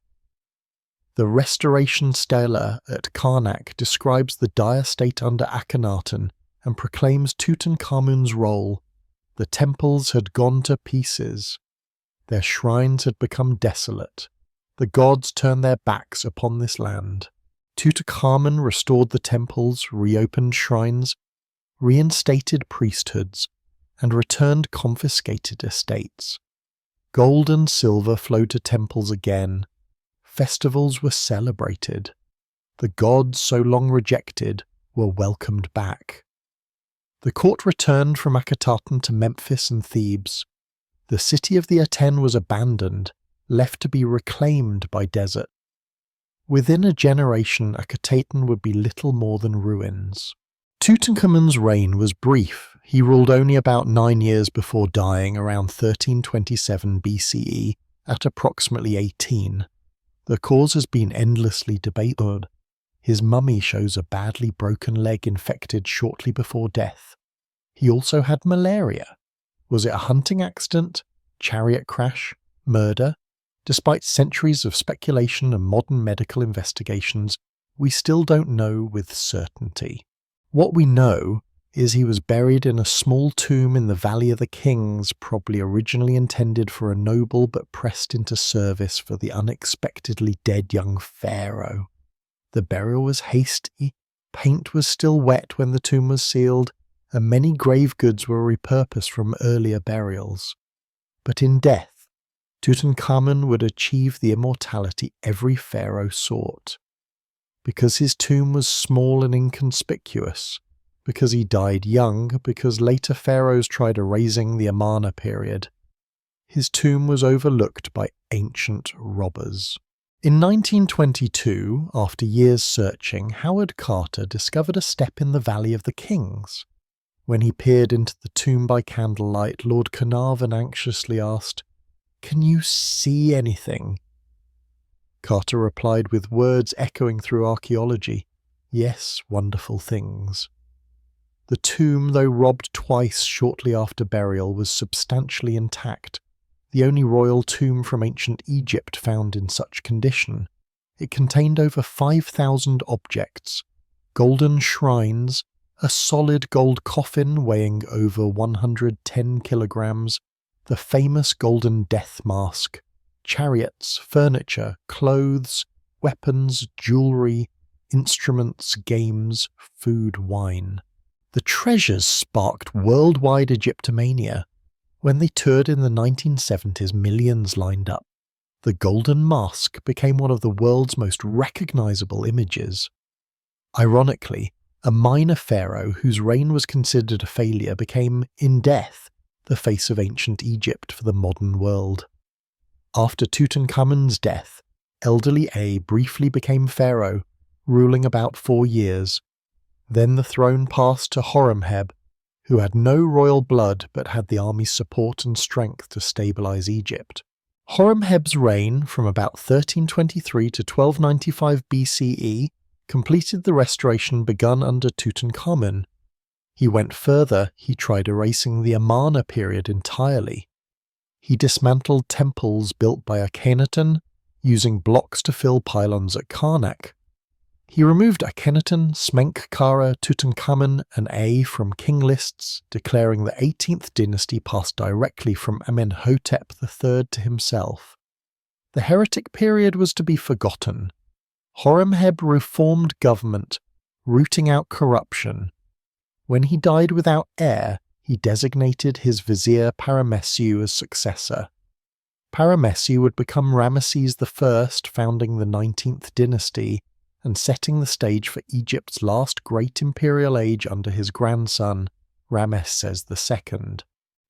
The Restoration Stela at Karnak describes the dire state under Akhenaten and proclaims Tutankhamun's role. The temples had gone to pieces. Their shrines had become desolate. The gods turned their backs upon this land. Tutankhamun restored the temples, reopened shrines, reinstated priesthoods, and returned confiscated estates. Gold and silver flowed to temples again. Festivals were celebrated. The gods, so long rejected, were welcomed back. The court returned from Akhenaten to Memphis and Thebes. The city of the Aten was abandoned, left to be reclaimed by desert. Within a generation, Akhenaten would be little more than ruins. Tutankhamun's reign was brief. He ruled only about 9 years before dying around 1327 BCE at approximately 18. The cause has been endlessly debated. His mummy shows a badly broken leg infected shortly before death. He also had malaria. Was it a hunting accident, chariot crash, murder? Despite centuries of speculation and modern medical investigations, we still don't know with certainty. What we know is he was buried in a small tomb in the Valley of the Kings, probably originally intended for a noble but pressed into service for the unexpectedly dead young pharaoh. The burial was hasty, paint was still wet when the tomb was sealed, and many grave goods were repurposed from earlier burials. But in death, Tutankhamun would achieve the immortality every pharaoh sought. Because his tomb was small and inconspicuous, because he died young, because later pharaohs tried erasing the Amarna period, his tomb was overlooked by ancient robbers. In 1922, after years searching, Howard Carter discovered a step in the Valley of the Kings. When he peered into the tomb by candlelight, Lord Carnarvon anxiously asked, "Can you see anything?" Carter replied with words echoing through archaeology, "Yes, wonderful things." The tomb, though robbed twice shortly after burial, was substantially intact, the only royal tomb from ancient Egypt found in such condition. It contained over 5,000 objects, golden shrines, a solid gold coffin weighing over 110 kilograms, the famous golden death mask, chariots, furniture, clothes, weapons, jewellery, instruments, games, food, wine. The treasures sparked worldwide Egyptomania. When they toured in the 1970s, millions lined up. The golden mask became one of the world's most recognizable images. Ironically, a minor pharaoh whose reign was considered a failure became, in death, the face of ancient Egypt for the modern world. After Tutankhamun's death, elderly A briefly became pharaoh, ruling about 4 years. Then the throne passed to Horemheb, who had no royal blood but had the army's support and strength to stabilize Egypt. Horemheb's reign from about 1323 to 1295 BCE completed the restoration begun under Tutankhamun. He went further, he tried erasing the Amarna period entirely. He dismantled temples built by Akhenaten, using blocks to fill pylons at Karnak. He removed Akhenaten, Smenkhkare, Tutankhamun, and A from king lists, declaring the 18th dynasty passed directly from Amenhotep III to himself. The heretic period was to be forgotten. Horemheb reformed government, rooting out corruption. When he died without heir, he designated his vizier Paramessu as successor. Paramessu would become Ramses I, founding the 19th dynasty, and setting the stage for Egypt's last great imperial age under his grandson, Ramses II.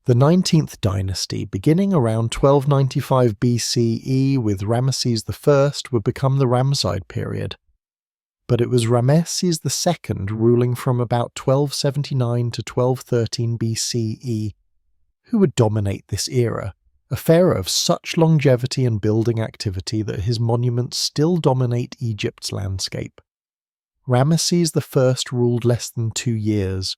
The 19th dynasty, beginning around 1295 BCE with Ramses I, would become the Ramesside period. But it was Ramses II, ruling from about 1279 to 1213 BCE, who would dominate this era, a pharaoh of such longevity and building activity that his monuments still dominate Egypt's landscape. Ramses I ruled less than 2 years.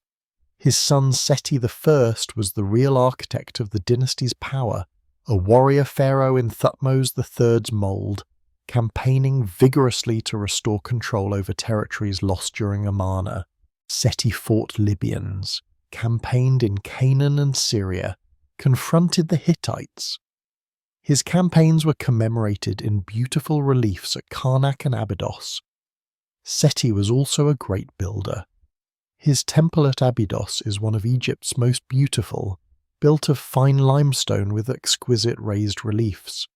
His son Seti I was the real architect of the dynasty's power, a warrior pharaoh in Thutmose III's mould, campaigning vigorously to restore control over territories lost during Amarna. Seti fought Libyans, campaigned in Canaan and Syria, confronted the Hittites. His campaigns were commemorated in beautiful reliefs at Karnak and Abydos. Seti was also a great builder. His temple at Abydos is one of Egypt's most beautiful, built of fine limestone with exquisite raised reliefs.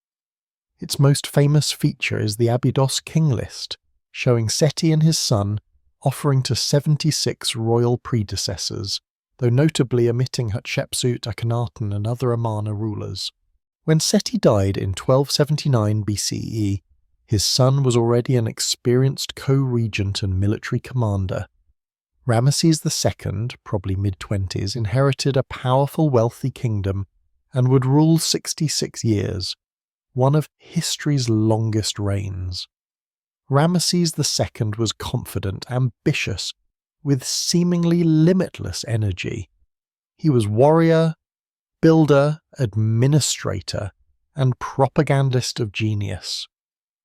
Its most famous feature is the Abydos king list, showing Seti and his son offering to 76 royal predecessors, though notably omitting Hatshepsut, Akhenaten and other Amarna rulers. When Seti died in 1279 BCE, his son was already an experienced co-regent and military commander. Ramses II, probably mid-20s, inherited a powerful, wealthy kingdom and would rule 66 years, one of history's longest reigns. Ramses II was confident, ambitious, with seemingly limitless energy. He was warrior, builder, administrator, and propagandist of genius.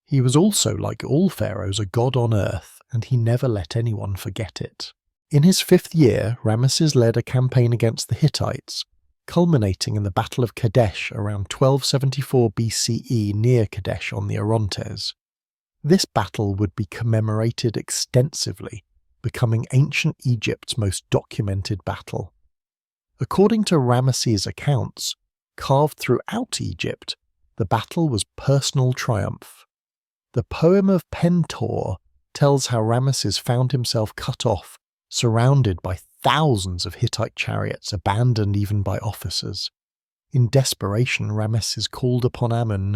He was also, like all pharaohs, a god on earth, and he never let anyone forget it. In his 5th year, Ramesses led a campaign against the Hittites, culminating in the Battle of Kadesh around 1274 BCE near Kadesh on the Orontes. This battle would be commemorated extensively, becoming ancient Egypt's most documented battle. According to Ramesses' accounts, carved throughout Egypt, the battle was personal triumph. The poem of Pentor tells how Ramesses found himself cut off, surrounded by thousands of Hittite chariots abandoned even by officers. In desperation, Ramesses called upon Amun,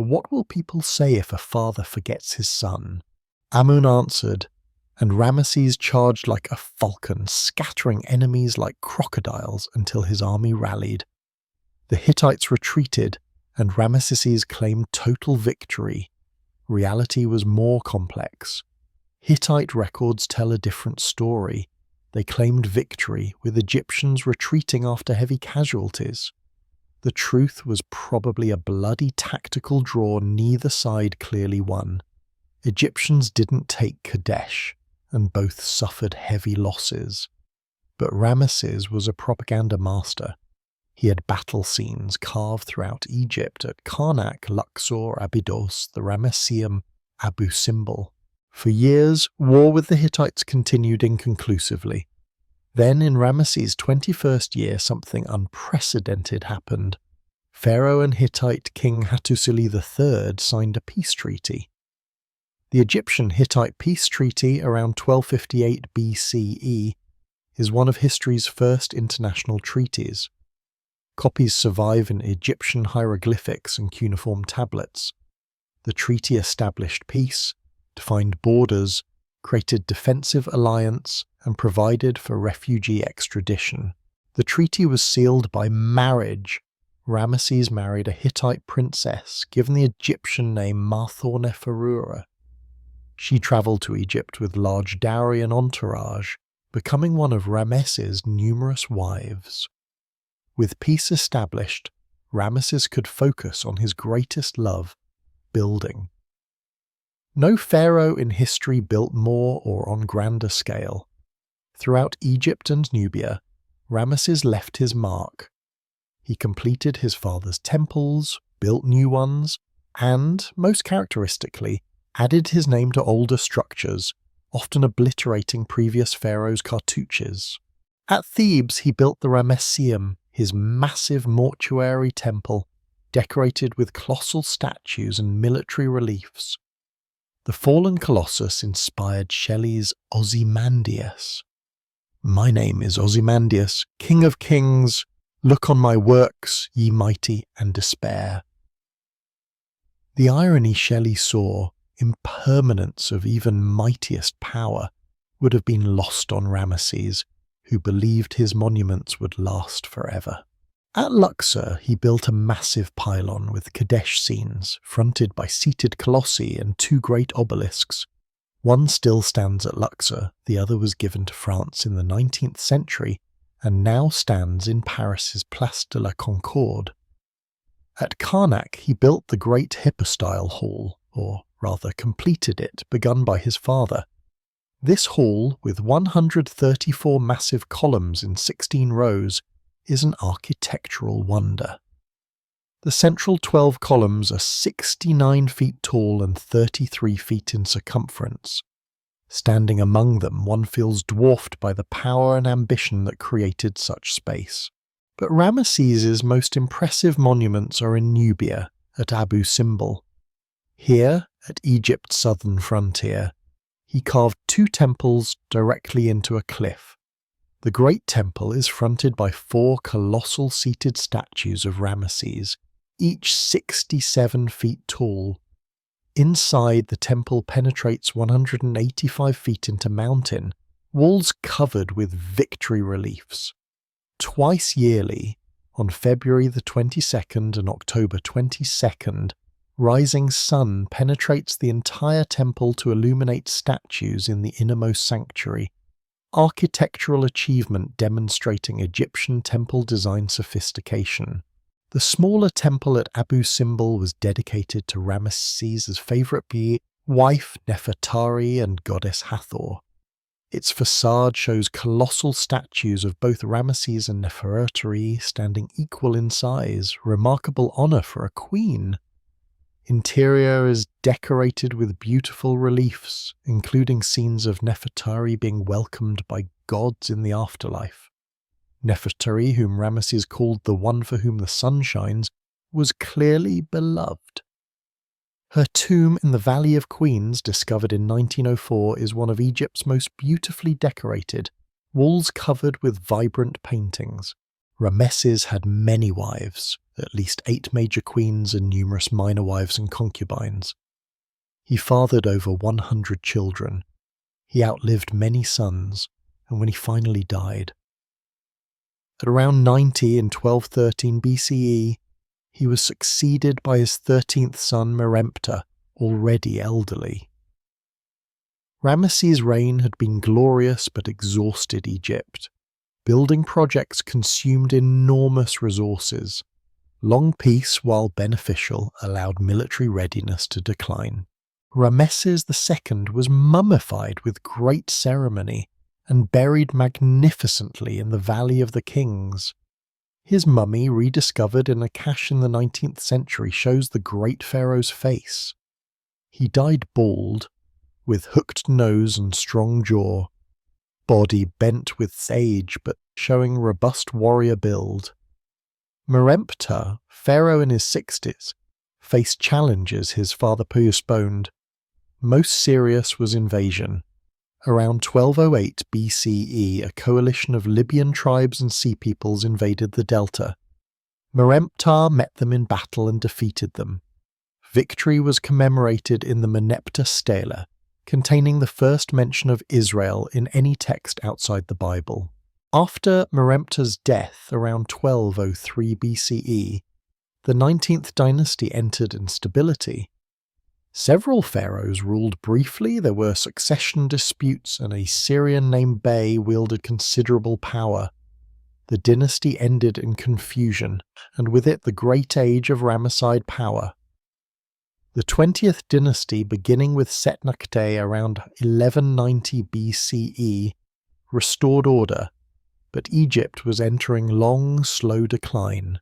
"What will people say if a father forgets his son?" Amun answered, and Ramesses charged like a falcon, scattering enemies like crocodiles until his army rallied. The Hittites retreated, and Ramesses claimed total victory. Reality was more complex. Hittite records tell a different story. They claimed victory, with Egyptians retreating after heavy casualties. The truth was probably a bloody tactical draw neither side clearly won. Egyptians didn't take Kadesh, and both suffered heavy losses. But Ramesses was a propaganda master. He had battle scenes carved throughout Egypt at Karnak, Luxor, Abydos, the Ramesseum, Abu Simbel. For years, war with the Hittites continued inconclusively. Then, in Ramesses' 21st year, something unprecedented happened. Pharaoh and Hittite King Hattusili III signed a peace treaty. The Egyptian-Hittite peace treaty around 1258 BCE is one of history's first international treaties. Copies survive in Egyptian hieroglyphics and cuneiform tablets. The treaty established peace, defined borders, created defensive alliance, and provided for refugee extradition. The treaty was sealed by marriage. Ramesses married a Hittite princess, given the Egyptian name Marthor-Neferura. She travelled to Egypt with large dowry and entourage, becoming one of Ramesses' numerous wives. With peace established, Ramesses could focus on his greatest love, building. No pharaoh in history built more or on grander scale. Throughout Egypt and Nubia, Ramesses left his mark. He completed his father's temples, built new ones, and, most characteristically, added his name to older structures, often obliterating previous pharaohs' cartouches. At Thebes, he built the Ramesseum, his massive mortuary temple, decorated with colossal statues and military reliefs. The fallen colossus inspired Shelley's Ozymandias. "My name is Ozymandias, king of kings. Look on my works, ye mighty, and despair." The irony Shelley saw, impermanence of even mightiest power, would have been lost on Ramesses, who believed his monuments would last forever. At Luxor, he built a massive pylon with Kadesh scenes, fronted by seated colossi and 2 great obelisks. One still stands at Luxor, the other was given to France in the 19th century, and now stands in Paris's Place de la Concorde. At Karnak, he built the great hypostyle hall, or rather completed it, begun by his father. This hall, with 134 massive columns in 16 rows, is an architectural wonder. The central 12 columns are 69 feet tall and 33 feet in circumference. Standing among them, one feels dwarfed by the power and ambition that created such space. But Ramesses' most impressive monuments are in Nubia, at Abu Simbel. Here, at Egypt's southern frontier, he carved 2 temples directly into a cliff. The Great Temple is fronted by 4 colossal seated statues of Ramesses, each 67 feet tall. Inside, the temple penetrates 185 feet into mountain, walls covered with victory reliefs. Twice yearly, on February the 22nd and October 22nd, rising sun penetrates the entire temple to illuminate statues in the innermost sanctuary. architectural achievement demonstrating Egyptian temple design sophistication. The smaller temple at Abu Simbel was dedicated to Ramses' favourite wife Nefertari and goddess Hathor. Its facade shows colossal statues of both Ramses and Nefertari standing equal in size, remarkable honour for a queen. Interior is decorated with beautiful reliefs, including scenes of Nefertari being welcomed by gods in the afterlife. Nefertari, whom Ramses called the one for whom the sun shines, was clearly beloved. Her tomb in the Valley of Queens, discovered in 1904, is one of Egypt's most beautifully decorated, walls covered with vibrant paintings. Ramesses had many wives, at least 8 major queens and numerous minor wives and concubines. He fathered over 100 children. He outlived many sons, and when he finally died, at around 90 in 1213 BCE, he was succeeded by his 13th son Meremptah, already elderly. Ramesses' reign had been glorious but exhausted Egypt. Building projects consumed enormous resources. Long peace, while beneficial, allowed military readiness to decline. Ramesses II was mummified with great ceremony and buried magnificently in the Valley of the Kings. His mummy, rediscovered in a cache in the 19th century, shows the great pharaoh's face. He died bald, with hooked nose and strong jaw, body bent with age but showing robust warrior build. Meremptah, pharaoh in his 60s, faced challenges his father postponed. Most serious was invasion. Around 1208 BCE, a coalition of Libyan tribes and sea peoples invaded the delta. Meremptah met them in battle and defeated them. Victory was commemorated in the Merneptah Stela, containing the first mention of Israel in any text outside the Bible. After Meremptah's death around 1203 BCE, the 19th dynasty entered instability. Several pharaohs ruled briefly, there were succession disputes, and a Syrian named Bey wielded considerable power. The dynasty ended in confusion, and with it the great age of Ramesside power. The 20th dynasty, beginning with Setnakhteh around 1190 BCE, restored order, but Egypt was entering long, slow decline.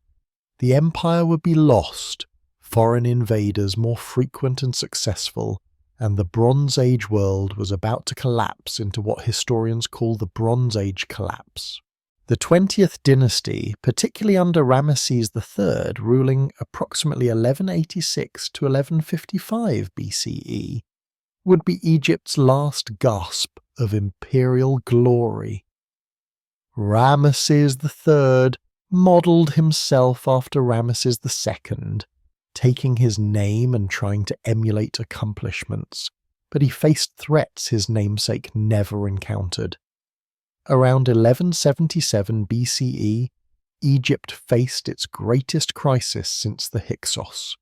The empire would be lost, foreign invaders more frequent and successful, and the Bronze Age world was about to collapse into what historians call the Bronze Age collapse. The 20th dynasty, particularly under Ramesses III, ruling approximately 1186 to 1155 BCE, would be Egypt's last gasp of imperial glory. Ramesses III modelled himself after Ramesses II, taking his name and trying to emulate accomplishments, but he faced threats his namesake never encountered. Around 1177 BCE, Egypt faced its greatest crisis since the Hyksos.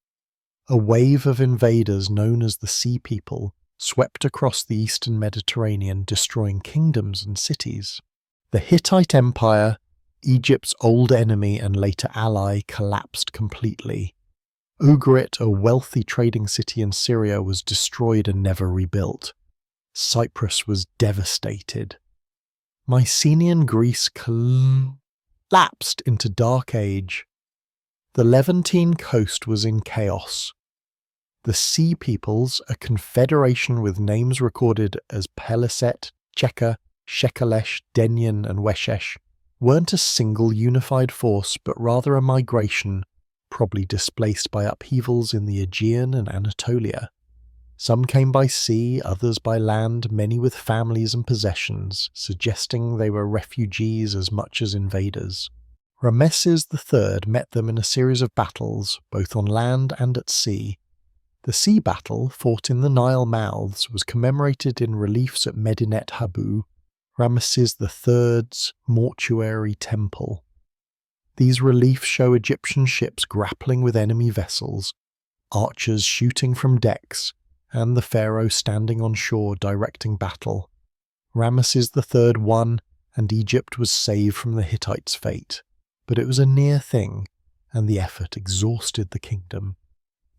A wave of invaders known as the Sea People swept across the eastern Mediterranean, destroying kingdoms and cities. The Hittite Empire, Egypt's old enemy and later ally, collapsed completely. Ugarit, a wealthy trading city in Syria, was destroyed and never rebuilt. Cyprus was devastated. Mycenaean Greece collapsed into Dark Age. The Levantine coast was in chaos. The Sea Peoples, a confederation with names recorded as Peliset, Cheka, Shekelesh, Denyen and Weshesh, weren't a single unified force but rather a migration, probably displaced by upheavals in the Aegean and Anatolia. Some came by sea, others by land, many with families and possessions, suggesting they were refugees as much as invaders. Ramesses III met them in a series of battles, both on land and at sea. The sea battle, fought in the Nile mouths, was commemorated in reliefs at Medinet Habu, Ramesses III's mortuary temple. These reliefs show Egyptian ships grappling with enemy vessels, archers shooting from decks, and the pharaoh standing on shore directing battle. Ramses III won, and Egypt was saved from the Hittites' fate. But it was a near thing, and the effort exhausted the kingdom.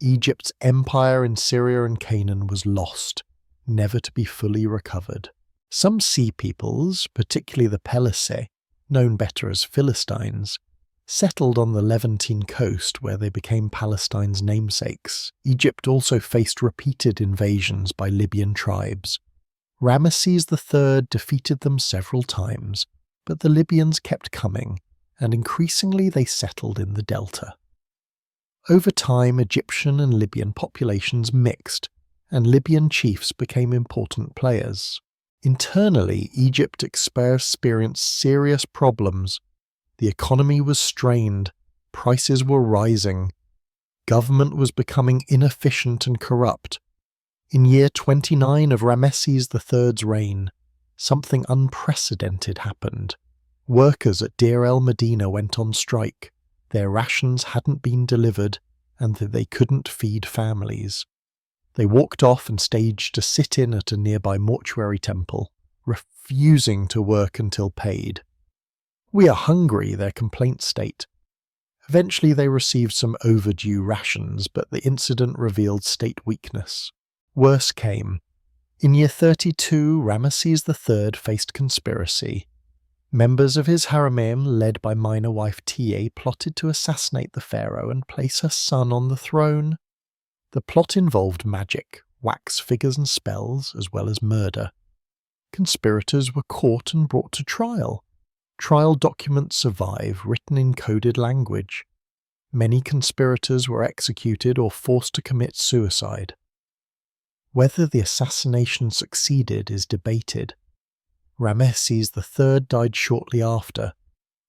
Egypt's empire in Syria and Canaan was lost, never to be fully recovered. Some sea peoples, particularly the Pelasgi, known better as Philistines, settled on the Levantine coast where they became Palestine's namesakes. Egypt also faced repeated invasions by Libyan tribes. Ramesses III defeated them several times, but the Libyans kept coming, and increasingly they settled in the delta. Over time, Egyptian and Libyan populations mixed, and Libyan chiefs became important players. Internally, Egypt experienced serious problems. The economy was strained, prices were rising, government was becoming inefficient and corrupt. In year 29 of Ramesses III's reign, something unprecedented happened. Workers at Deir el-Medina went on strike. Their rations hadn't been delivered, and they couldn't feed families. They walked off and staged a sit-in at a nearby mortuary temple, refusing to work until paid. "We are hungry," their complaints state. Eventually they received some overdue rations, but the incident revealed state weakness. Worse came. In year 32, Ramesses III faced conspiracy. Members of his harem, led by minor wife Tiye, plotted to assassinate the pharaoh and place her son on the throne. The plot involved magic, wax figures and spells, as well as murder. Conspirators were caught and brought to trial. Trial documents survive, written in coded language. Many conspirators were executed or forced to commit suicide. Whether the assassination succeeded is debated. Ramesses III died shortly after.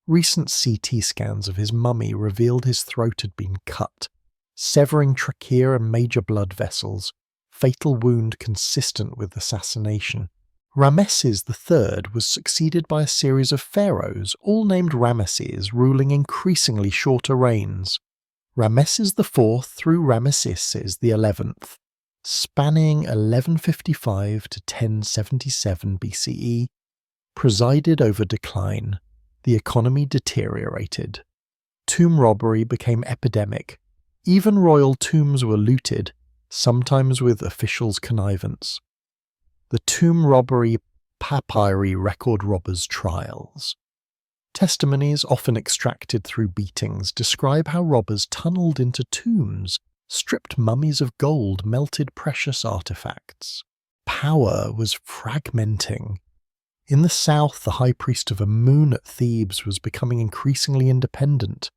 Recent CT scans of his mummy revealed his throat had been cut, severing trachea and major blood vessels, fatal wound consistent with assassination. Ramesses III was succeeded by a series of pharaohs, all named Ramesses, ruling increasingly shorter reigns. Ramesses IV through Ramesses XI, spanning 1155 to 1077 BCE, presided over decline. The economy deteriorated. Tomb robbery became epidemic. Even royal tombs were looted, sometimes with officials' connivance. The tomb robbery papyri record robbers' trials. Testimonies, often extracted through beatings, describe how robbers tunneled into tombs, stripped mummies of gold, melted precious artifacts. Power was fragmenting. In the south, the high priest of Amun at Thebes was becoming increasingly independent,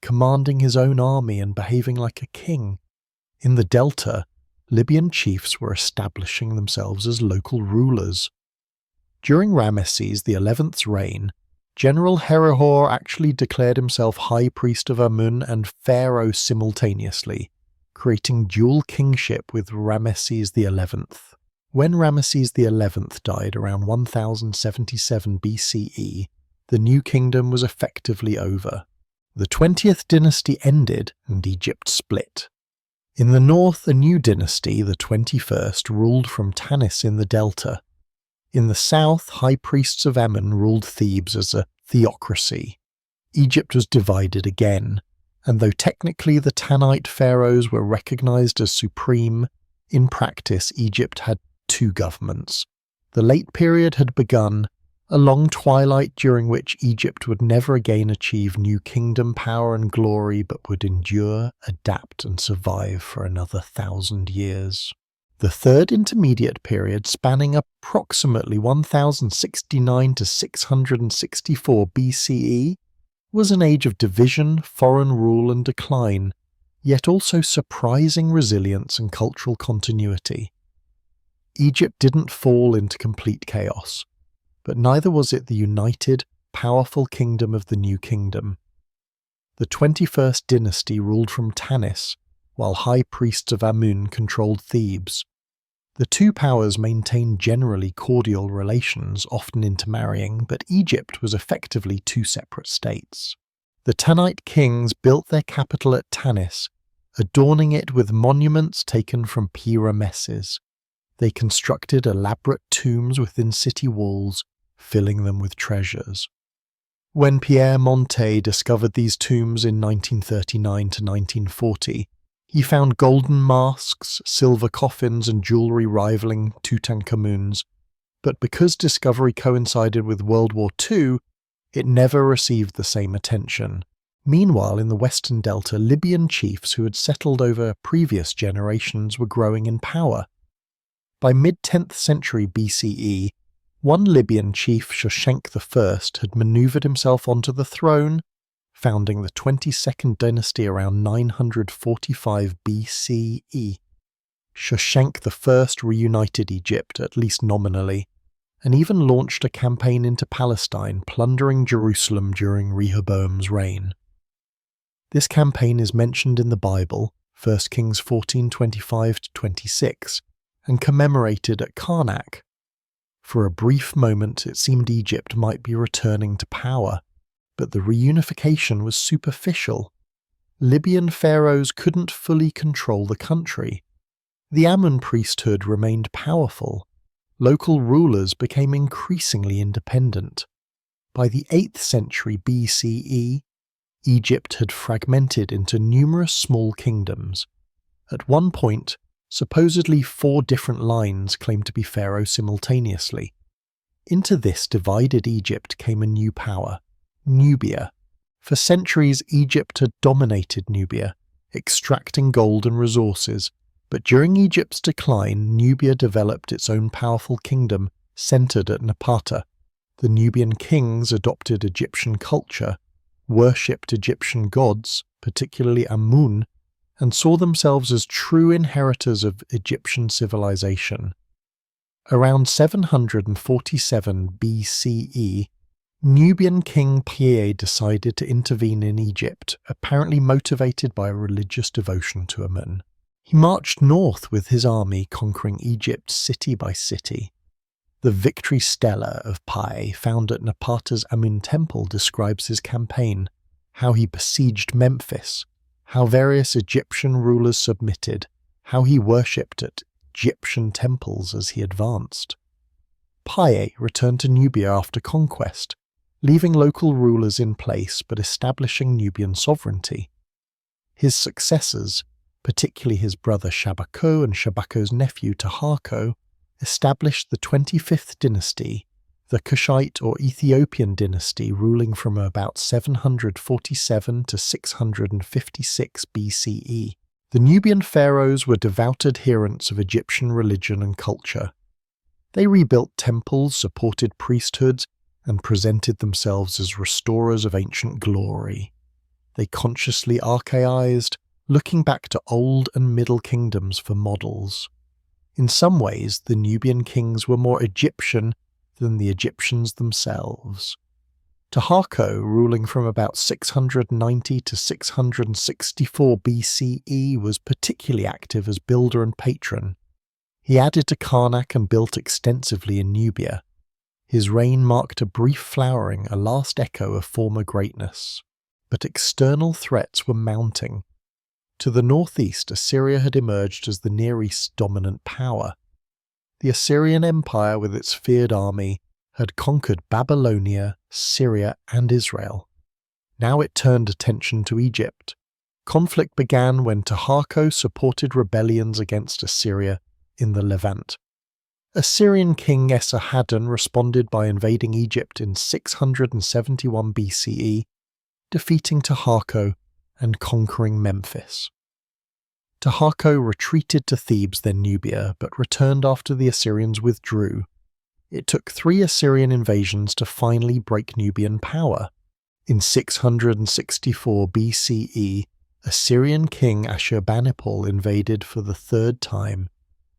commanding his own army and behaving like a king. In the delta, Libyan chiefs were establishing themselves as local rulers. During Ramesses XI's reign, General Herihor actually declared himself high priest of Amun and pharaoh simultaneously, creating dual kingship with Ramesses XI. When Ramesses XI died around 1077 BCE, the new kingdom was effectively over. The 20th dynasty ended and Egypt split. In the north, a new dynasty, the 21st, ruled from Tanis in the delta. In the south, high priests of Amun ruled Thebes as a theocracy. Egypt was divided again, and though technically the Tanite pharaohs were recognized as supreme, in practice Egypt had two governments. The late period had begun, a long twilight during which Egypt would never again achieve new kingdom power and glory, but would endure, adapt and survive for another 1,000 years. The third intermediate period, spanning approximately 1069 to 664 BCE, was an age of division, foreign rule and decline, yet also surprising resilience and cultural continuity. Egypt didn't fall into complete chaos, but neither was it the united, powerful kingdom of the New Kingdom. The 21st dynasty ruled from Tanis, while high priests of Amun controlled Thebes. The two powers maintained generally cordial relations, often intermarrying, but Egypt was effectively two separate states. The Tanite kings built their capital at Tanis, adorning it with monuments taken from Pi Ramesses. They constructed elaborate tombs within city walls, filling them with treasures. When Pierre Montet discovered these tombs in 1939 to 1940, he found golden masks, silver coffins, and jewellery rivaling Tutankhamun's, but because discovery coincided with World War II, it never received the same attention. Meanwhile, in the Western Delta, Libyan chiefs who had settled over previous generations were growing in power. By mid-10th century BCE, one Libyan chief, Shoshenq I, had manoeuvred himself onto the throne, founding the 22nd dynasty around 945 BCE. Shoshenq I reunited Egypt, at least nominally, and even launched a campaign into Palestine, plundering Jerusalem during Rehoboam's reign. This campaign is mentioned in the Bible, 1 Kings 14:25-26, and commemorated at Karnak. For a brief moment it seemed Egypt might be returning to power, but the reunification was superficial. Libyan pharaohs couldn't fully control the country. The Amun priesthood remained powerful. Local rulers became increasingly independent. By the 8th century BCE, Egypt had fragmented into numerous small kingdoms. At one point, supposedly 4 different lines claimed to be pharaoh simultaneously. Into this divided Egypt came a new power, Nubia. For centuries, Egypt had dominated Nubia, extracting gold and resources, but during Egypt's decline, Nubia developed its own powerful kingdom centered at Napata. The Nubian kings adopted Egyptian culture, worshipped Egyptian gods, particularly Amun, and saw themselves as true inheritors of Egyptian civilization. Around 747 BCE, Nubian king Piye decided to intervene in Egypt, apparently motivated by a religious devotion to Amun. He marched north with his army, conquering Egypt city by city. The victory stela of Pi, found at Napata's Amun temple, describes his campaign, how he besieged Memphis, how various Egyptian rulers submitted, how he worshipped at Egyptian temples as he advanced. Pi returned to Nubia after conquest, leaving local rulers in place but establishing Nubian sovereignty. His successors, particularly his brother Shabako and Shabako's nephew Taharko, established the 25th dynasty, the Kushite or Ethiopian dynasty, ruling from about 747 to 656 BCE. The Nubian pharaohs were devout adherents of Egyptian religion and culture. They rebuilt temples, supported priesthoods, and presented themselves as restorers of ancient glory. They consciously archaized, looking back to old and middle kingdoms for models. In some ways, the Nubian kings were more Egyptian than the Egyptians themselves. Taharko, ruling from about 690 to 664 BCE, was particularly active as builder and patron. He added to Karnak and built extensively in Nubia. His reign marked a brief flowering, a last echo of former greatness. But external threats were mounting. To the northeast, Assyria had emerged as the Near East's dominant power. The Assyrian Empire, with its feared army, had conquered Babylonia, Syria, and Israel. Now it turned attention to Egypt. Conflict began when Taharko supported rebellions against Assyria in the Levant. Assyrian king Esarhaddon responded by invading Egypt in 671 BCE, defeating Taharko and conquering Memphis. Taharko retreated to Thebes, then Nubia, but returned after the Assyrians withdrew. It took 3 Assyrian invasions to finally break Nubian power. In 664 BCE, Assyrian king Ashurbanipal invaded for the 3rd time.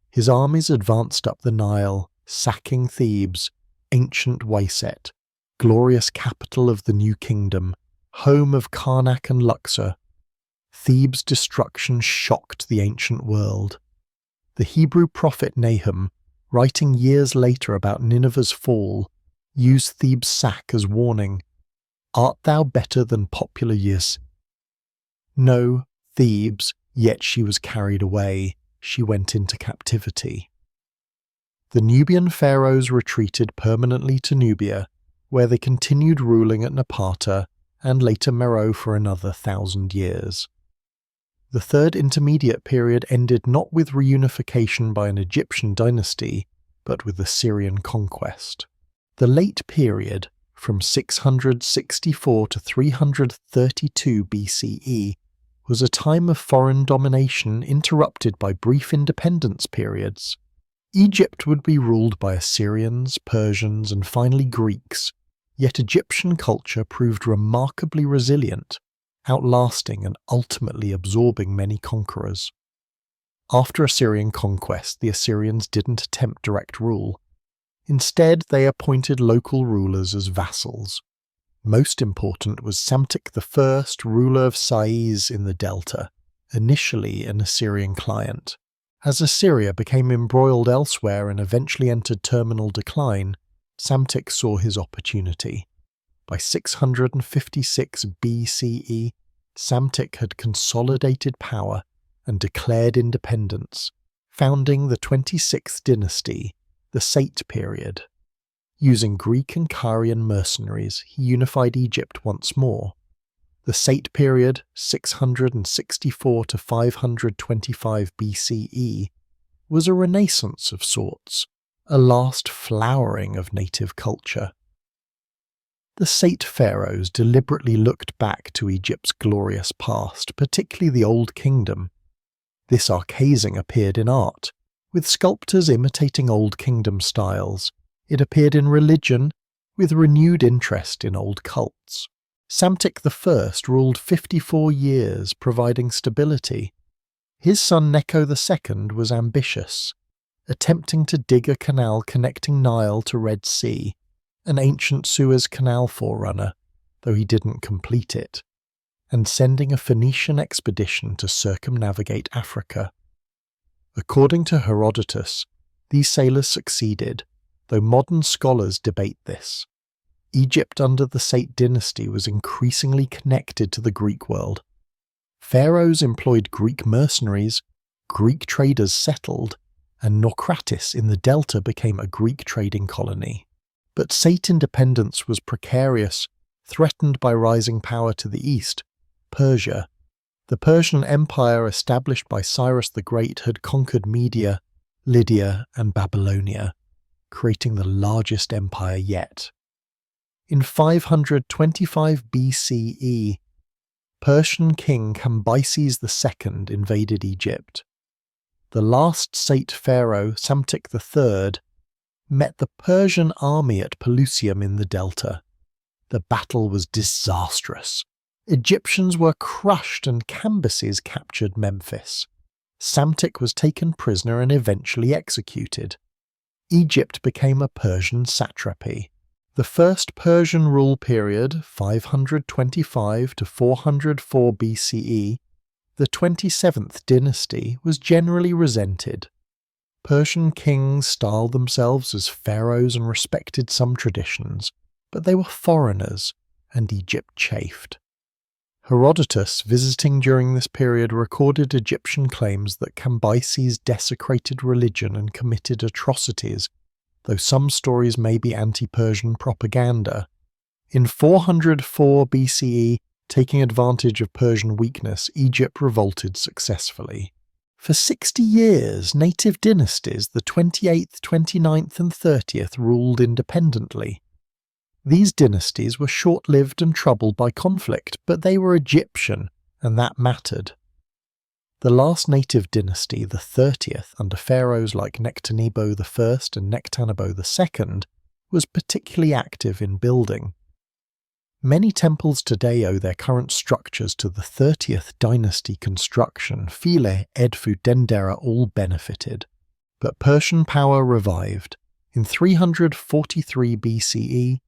His armies advanced up the Nile, sacking Thebes, ancient Waset, glorious capital of the new kingdom, home of Karnak and Luxor. Thebes' destruction shocked the ancient world. The Hebrew prophet Nahum, writing years later about Nineveh's fall, used Thebes' sack as warning. Art thou better than Populus? No, Thebes, yet she was carried away. She went into captivity. The Nubian pharaohs retreated permanently to Nubia, where they continued ruling at Napata and later Meroe for another 1,000 years. The third intermediate period ended not with reunification by an Egyptian dynasty, but with Assyrian conquest. The late period, from 664 to 332 BCE, was a time of foreign domination interrupted by brief independence periods. Egypt would be ruled by Assyrians, Persians, and finally Greeks, yet Egyptian culture proved remarkably resilient, outlasting and ultimately absorbing many conquerors. After Assyrian conquest, the Assyrians didn't attempt direct rule. Instead, they appointed local rulers as vassals. Most important was Psamtik I, ruler of Sais in the Delta, initially an Assyrian client. As Assyria became embroiled elsewhere and eventually entered terminal decline, Psamtik saw his opportunity. By 656 BCE, Psamtik had consolidated power and declared independence, founding the 26th dynasty, the Sate period. Using Greek and Carian mercenaries, he unified Egypt once more. The Sate period, 664 to 525 BCE, was a renaissance of sorts, a last flowering of native culture. The Sate pharaohs deliberately looked back to Egypt's glorious past, particularly the Old Kingdom. This archasing appeared in art, with sculptors imitating Old Kingdom styles. It appeared in religion, with renewed interest in old cults. Psamtik I ruled 54 years, providing stability. His son Necho II was ambitious, attempting to dig a canal connecting Nile to Red Sea, an ancient Suez Canal forerunner, though he didn't complete it, and sending a Phoenician expedition to circumnavigate Africa. According to Herodotus, these sailors succeeded, though modern scholars debate this. Egypt under the Sate dynasty was increasingly connected to the Greek world. Pharaohs employed Greek mercenaries, Greek traders settled, and Naucratis in the Delta became a Greek trading colony. But Sate independence was precarious, threatened by rising power to the east, Persia. The Persian Empire established by Cyrus the Great had conquered Media, Lydia, and Babylonia, creating the largest empire yet. In 525 BCE, Persian king Cambyses II invaded Egypt. The last Sate pharaoh, Psamtik III, met the Persian army at Pelusium in the Delta. The battle was disastrous. Egyptians were crushed and Cambyses captured Memphis. Psamtik was taken prisoner and eventually executed. Egypt became a Persian satrapy. The first Persian rule period, 525 to 404 BCE, the 27th dynasty, was generally resented. Persian kings styled themselves as pharaohs and respected some traditions, but they were foreigners, and Egypt chafed. Herodotus, visiting during this period, recorded Egyptian claims that Cambyses desecrated religion and committed atrocities, though some stories may be anti-Persian propaganda. In 404 BCE, taking advantage of Persian weakness, Egypt revolted successfully. For 60 years, native dynasties, the 28th, 29th and 30th, ruled independently. These dynasties were short-lived and troubled by conflict, but they were Egyptian, and that mattered. The last native dynasty, the 30th, under pharaohs like Nectanebo I and Nectanebo II, was particularly active in building. Many temples today owe their current structures to the 30th dynasty construction. Philae, Edfu, Dendera all benefited. But Persian power revived. In 343 BCE,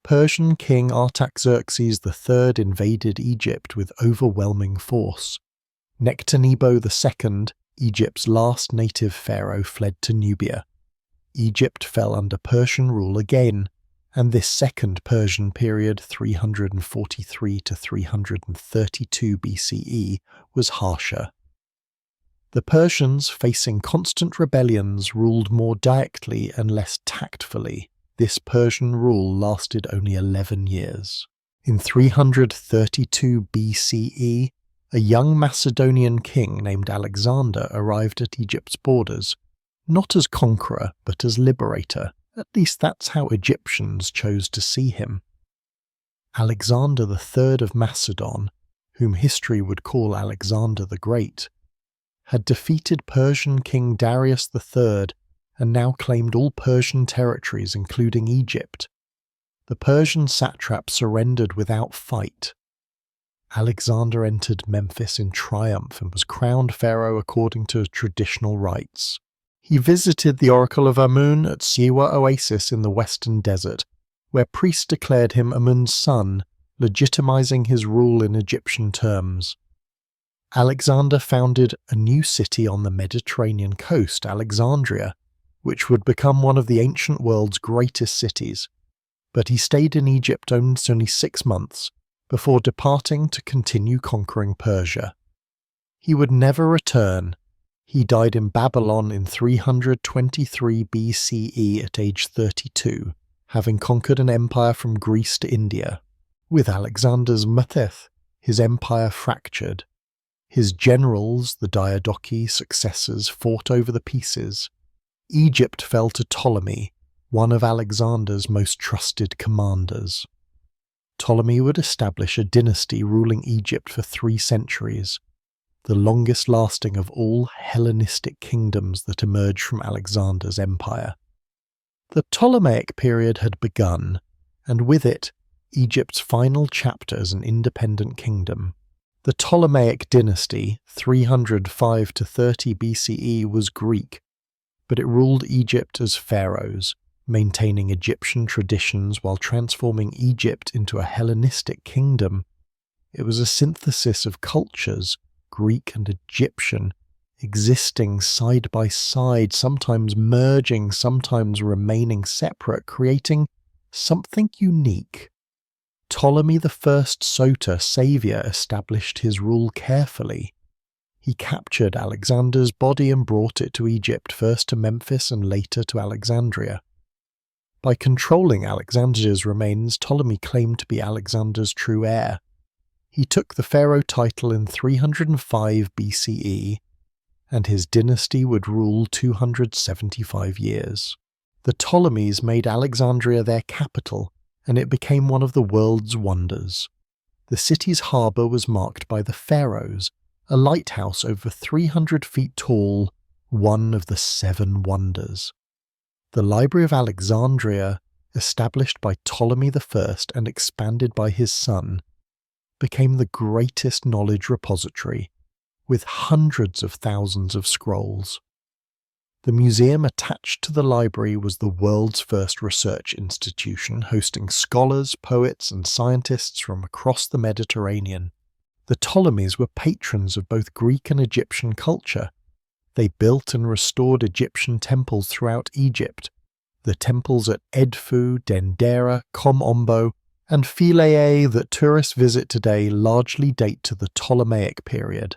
Persian king Artaxerxes III invaded Egypt with overwhelming force. Nectanebo II, Egypt's last native pharaoh, fled to Nubia. Egypt fell under Persian rule again, and this second Persian period, 343 to 332 BCE, was harsher. The Persians, facing constant rebellions, ruled more directly and less tactfully. This Persian rule lasted only 11 years. In 332 BCE, a young Macedonian king named Alexander arrived at Egypt's borders, not as conqueror but as liberator. At least that's how Egyptians chose to see him. Alexander III of Macedon, whom history would call Alexander the Great, had defeated Persian King Darius III and now claimed all Persian territories, including Egypt. The Persian satrap surrendered without fight. Alexander entered Memphis in triumph and was crowned pharaoh according to traditional rites. He visited the oracle of Amun at Siwa Oasis in the western desert, where priests declared him Amun's son, legitimizing his rule in Egyptian terms. Alexander founded a new city on the Mediterranean coast, Alexandria, which would become one of the ancient world's greatest cities. But he stayed in Egypt only 6 months, before departing to continue conquering Persia. He would never return. He died in Babylon in 323 BCE at age 32, having conquered an empire from Greece to India. With Alexander's death, his empire fractured. His generals, the Diadochi successors, fought over the pieces. Egypt fell to Ptolemy, one of Alexander's most trusted commanders. Ptolemy would establish a dynasty ruling Egypt for 3 centuries, the longest lasting of all Hellenistic kingdoms that emerged from Alexander's empire. The Ptolemaic period had begun, and with it, Egypt's final chapter as an independent kingdom. The Ptolemaic dynasty, 305 to 30 BCE, was Greek, but it ruled Egypt as pharaohs, maintaining Egyptian traditions while transforming Egypt into a Hellenistic kingdom. It was a synthesis of cultures, Greek and Egyptian, existing side by side, sometimes merging, sometimes remaining separate, creating something unique. Ptolemy I Soter, savior, established his rule carefully. He captured Alexander's body and brought it to Egypt, first to Memphis and later to Alexandria. By controlling Alexander's remains, Ptolemy claimed to be Alexander's true heir. He took the pharaoh title in 305 BCE, and his dynasty would rule 275 years. The Ptolemies made Alexandria their capital, and it became one of the world's wonders. The city's harbour was marked by the Pharaohs, a lighthouse over 300 feet tall, one of the 7 wonders. The Library of Alexandria, established by Ptolemy I and expanded by his son, became the greatest knowledge repository, with hundreds of thousands of scrolls. The museum attached to the library was the world's first research institution, hosting scholars, poets, and scientists from across the Mediterranean. The Ptolemies were patrons of both Greek and Egyptian culture. They built and restored Egyptian temples throughout Egypt. The temples at Edfu, Dendera, Kom Ombo, and Philae that tourists visit today largely date to the Ptolemaic period.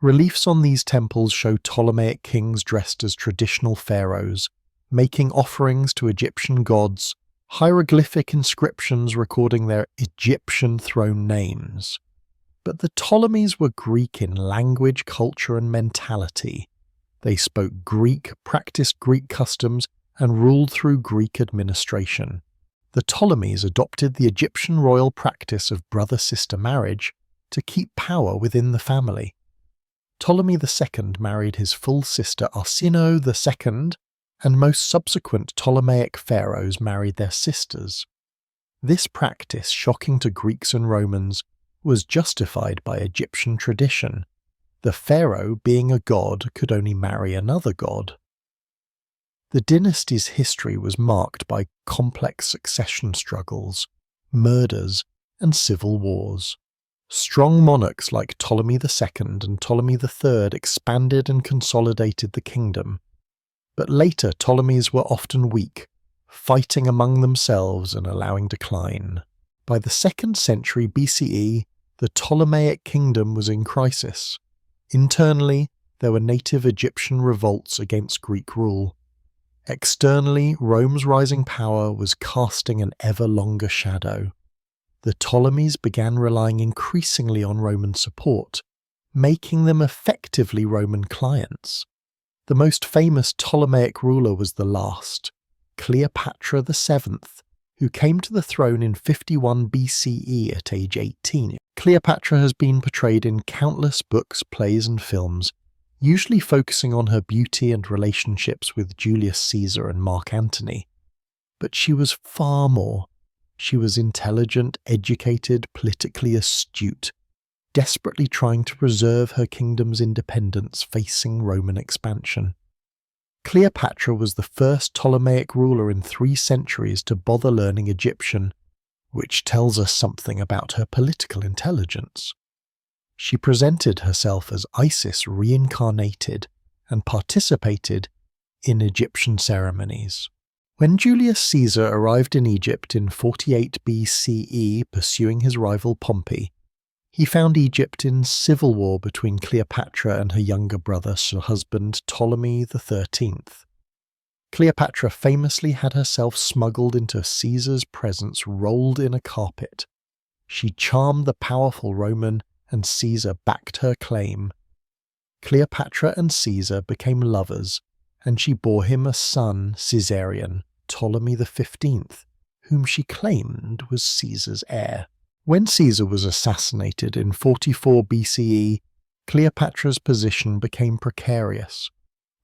Reliefs on these temples show Ptolemaic kings dressed as traditional pharaohs, making offerings to Egyptian gods, hieroglyphic inscriptions recording their Egyptian throne names. But the Ptolemies were Greek in language, culture, and mentality. They spoke Greek, practiced Greek customs, and ruled through Greek administration. The Ptolemies adopted the Egyptian royal practice of brother-sister marriage to keep power within the family. Ptolemy II married his full sister Arsinoe II, and most subsequent Ptolemaic pharaohs married their sisters. This practice, shocking to Greeks and Romans, was justified by Egyptian tradition. The pharaoh, being a god, could only marry another god. The dynasty's history was marked by complex succession struggles, murders, and civil wars. Strong monarchs like Ptolemy II and Ptolemy III expanded and consolidated the kingdom, but later Ptolemies were often weak, fighting among themselves and allowing decline. By the 2nd century BCE, the Ptolemaic kingdom was in crisis. Internally, there were native Egyptian revolts against Greek rule. Externally, Rome's rising power was casting an ever longer shadow. The Ptolemies began relying increasingly on Roman support, making them effectively Roman clients. The most famous Ptolemaic ruler was the last, Cleopatra VII, who came to the throne in 51 BCE at age 18. Cleopatra has been portrayed in countless books, plays and films, usually focusing on her beauty and relationships with Julius Caesar and Mark Antony. But she was far more. She was intelligent, educated, politically astute, desperately trying to preserve her kingdom's independence facing Roman expansion. Cleopatra was the first Ptolemaic ruler in 3 centuries to bother learning Egyptian, which tells us something about her political intelligence. She presented herself as Isis reincarnated and participated in Egyptian ceremonies. When Julius Caesar arrived in Egypt in 48 BCE pursuing his rival Pompey, he found Egypt in civil war between Cleopatra and her younger brother, her husband Ptolemy XIII. Cleopatra famously had herself smuggled into Caesar's presence rolled in a carpet. She charmed the powerful Roman, and Caesar backed her claim. Cleopatra and Caesar became lovers, and she bore him a son, Caesarion, Ptolemy XV, whom she claimed was Caesar's heir. When Caesar was assassinated in 44 BCE, Cleopatra's position became precarious.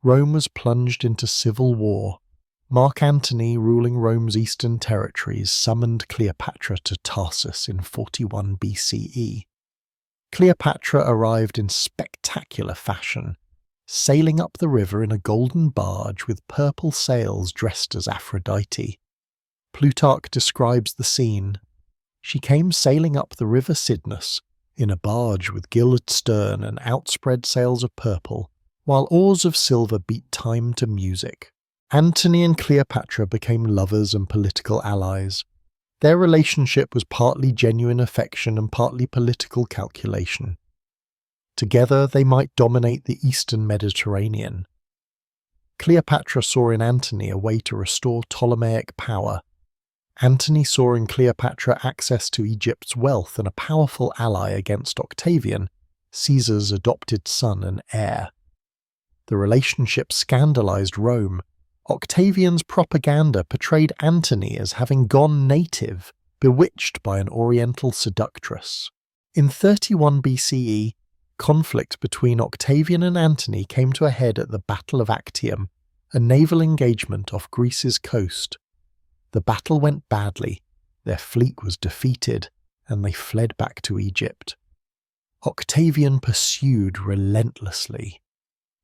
Rome was plunged into civil war. Mark Antony, ruling Rome's eastern territories, summoned Cleopatra to Tarsus in 41 BCE. Cleopatra arrived in spectacular fashion, sailing up the river in a golden barge with purple sails dressed as Aphrodite. Plutarch describes the scene. She came sailing up the river Cydnus in a barge with gilded stern and outspread sails of purple, while oars of silver beat time to music. Antony and Cleopatra became lovers and political allies. Their relationship was partly genuine affection and partly political calculation. Together they might dominate the eastern Mediterranean. Cleopatra saw in Antony a way to restore Ptolemaic power. Antony saw in Cleopatra access to Egypt's wealth and a powerful ally against Octavian, Caesar's adopted son and heir. The relationship scandalized Rome. Octavian's propaganda portrayed Antony as having gone native, bewitched by an oriental seductress. In 31 BCE, conflict between Octavian and Antony came to a head at the Battle of Actium, a naval engagement off Greece's coast. The battle went badly, their fleet was defeated, and they fled back to Egypt. Octavian pursued relentlessly.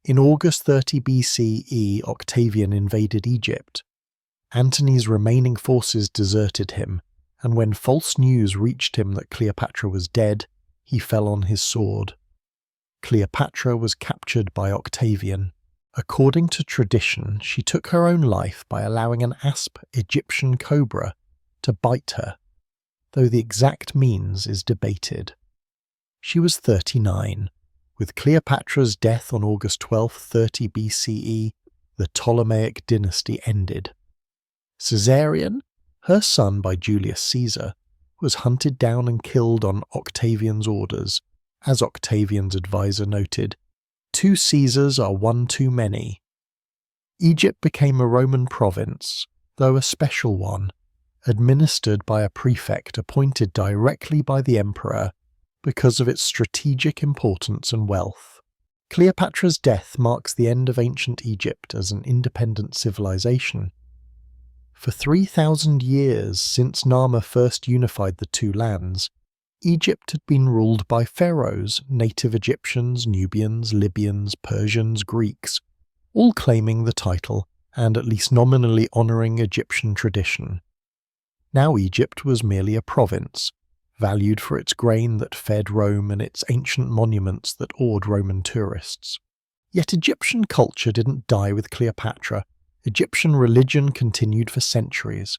In August 30 BCE, Octavian invaded Egypt. Antony's remaining forces deserted him, and when false news reached him that Cleopatra was dead, he fell on his sword. Cleopatra was captured by Octavian. According to tradition, she took her own life by allowing an asp Egyptian cobra to bite her, though the exact means is debated. She was 39. With Cleopatra's death on August 12, 30 BCE, the Ptolemaic dynasty ended. Caesarion, her son by Julius Caesar, was hunted down and killed on Octavian's orders. As Octavian's advisor noted, 2 Caesars are one too many. Egypt became a Roman province, though a special one, administered by a prefect appointed directly by the emperor because of its strategic importance and wealth. Cleopatra's death marks the end of ancient Egypt as an independent civilization. For 3,000 years since Narmer first unified the two lands, Egypt had been ruled by pharaohs, native Egyptians, Nubians, Libyans, Persians, Greeks, all claiming the title and at least nominally honouring Egyptian tradition. Now Egypt was merely a province, valued for its grain that fed Rome and its ancient monuments that awed Roman tourists. Yet Egyptian culture didn't die with Cleopatra. Egyptian religion continued for centuries.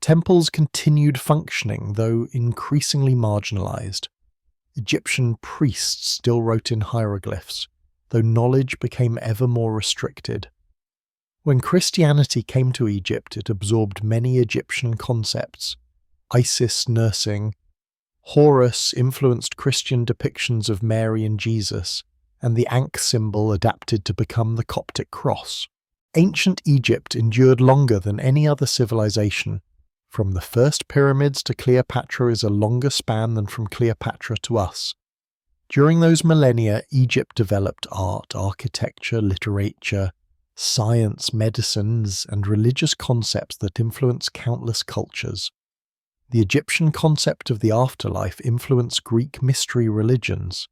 Temples continued functioning, though increasingly marginalized. Egyptian priests still wrote in hieroglyphs. though knowledge became ever more restricted. When Christianity came to Egypt, it absorbed many Egyptian concepts. Isis nursing, Horus influenced Christian depictions of Mary and Jesus, and the Ankh symbol adapted to become the Coptic cross. Ancient Egypt endured longer than any other civilization. From the first pyramids to Cleopatra is a longer span than from Cleopatra to us. During those millennia, Egypt developed art, architecture, literature, science, medicines, and religious concepts that influenced countless cultures. The Egyptian concept of the afterlife influenced Greek mystery religions.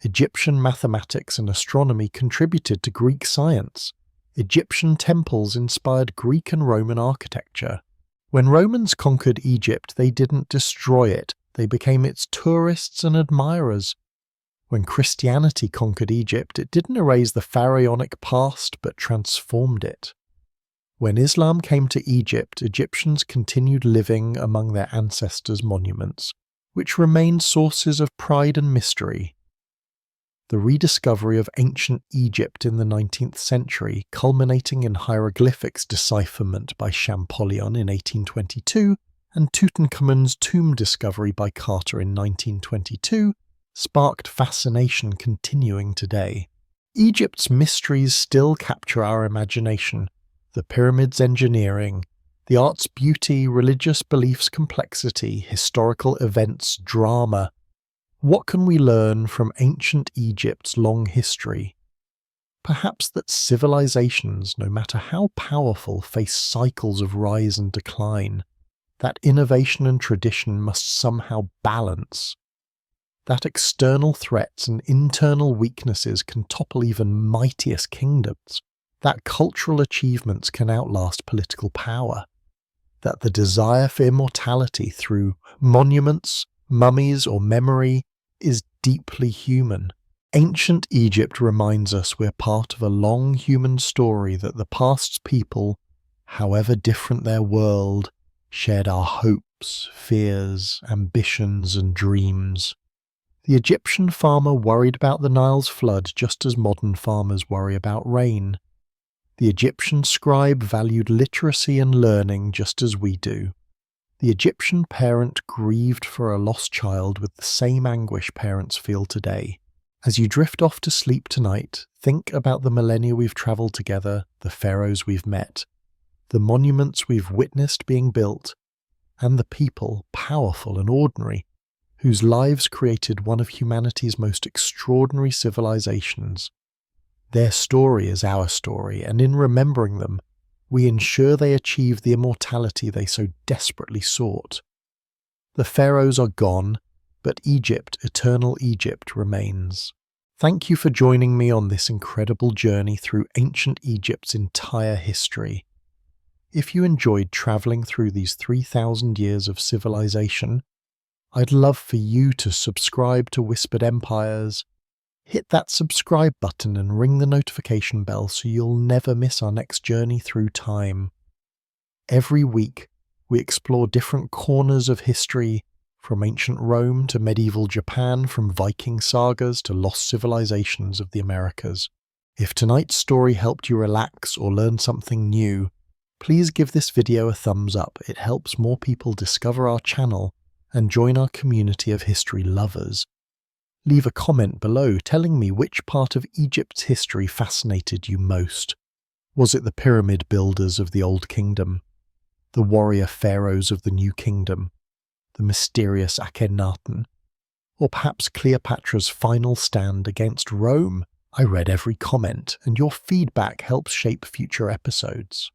Egyptian mathematics and astronomy contributed to Greek science. Egyptian temples inspired Greek and Roman architecture. When Romans conquered Egypt, they didn't destroy it, they became its tourists and admirers. When Christianity conquered Egypt, it didn't erase the pharaonic past, but transformed it. When Islam came to Egypt, Egyptians continued living among their ancestors' monuments, which remained sources of pride and mystery. The rediscovery of ancient Egypt in the 19th century, culminating in hieroglyphics decipherment by Champollion in 1822 and Tutankhamun's tomb discovery by Carter in 1922, sparked fascination continuing today. Egypt's mysteries still capture our imagination. The pyramids' engineering, the art's beauty, religious beliefs' complexity, historical events' drama. What can we learn from ancient Egypt's long history? Perhaps that civilizations, no matter how powerful, face cycles of rise and decline, that innovation and tradition must somehow balance, that external threats and internal weaknesses can topple even mightiest kingdoms, that cultural achievements can outlast political power, that the desire for immortality through monuments, mummies, or memory is deeply human. Ancient Egypt reminds us we're part of a long human story, that the past's people, however different their world, shared our hopes, fears, ambitions, and dreams. The Egyptian farmer worried about the Nile's flood just as modern farmers worry about rain. The Egyptian scribe valued literacy and learning just as we do. The Egyptian parent grieved for a lost child with the same anguish parents feel today. As you drift off to sleep tonight, think about the millennia we've travelled together, the pharaohs we've met, the monuments we've witnessed being built, and the people, powerful and ordinary, whose lives created one of humanity's most extraordinary civilizations. Their story is our story, and in remembering them, we ensure they achieve the immortality they so desperately sought. The pharaohs are gone, but Egypt, eternal Egypt, remains. Thank you for joining me on this incredible journey through ancient Egypt's entire history. If you enjoyed travelling through these 3,000 years of civilization, I'd love for you to subscribe to Whispered Empires. Hit that subscribe button and ring the notification bell so you'll never miss our next journey through time. Every week, we explore different corners of history, from ancient Rome to medieval Japan, from Viking sagas to lost civilizations of the Americas. If tonight's story helped you relax or learn something new, please give this video a thumbs up. It helps more people discover our channel and join our community of history lovers. Leave a comment below telling me which part of Egypt's history fascinated you most. Was it the pyramid builders of the Old Kingdom, the warrior pharaohs of the New Kingdom, the mysterious Akhenaten, or perhaps Cleopatra's final stand against Rome? I read every comment, and your feedback helps shape future episodes.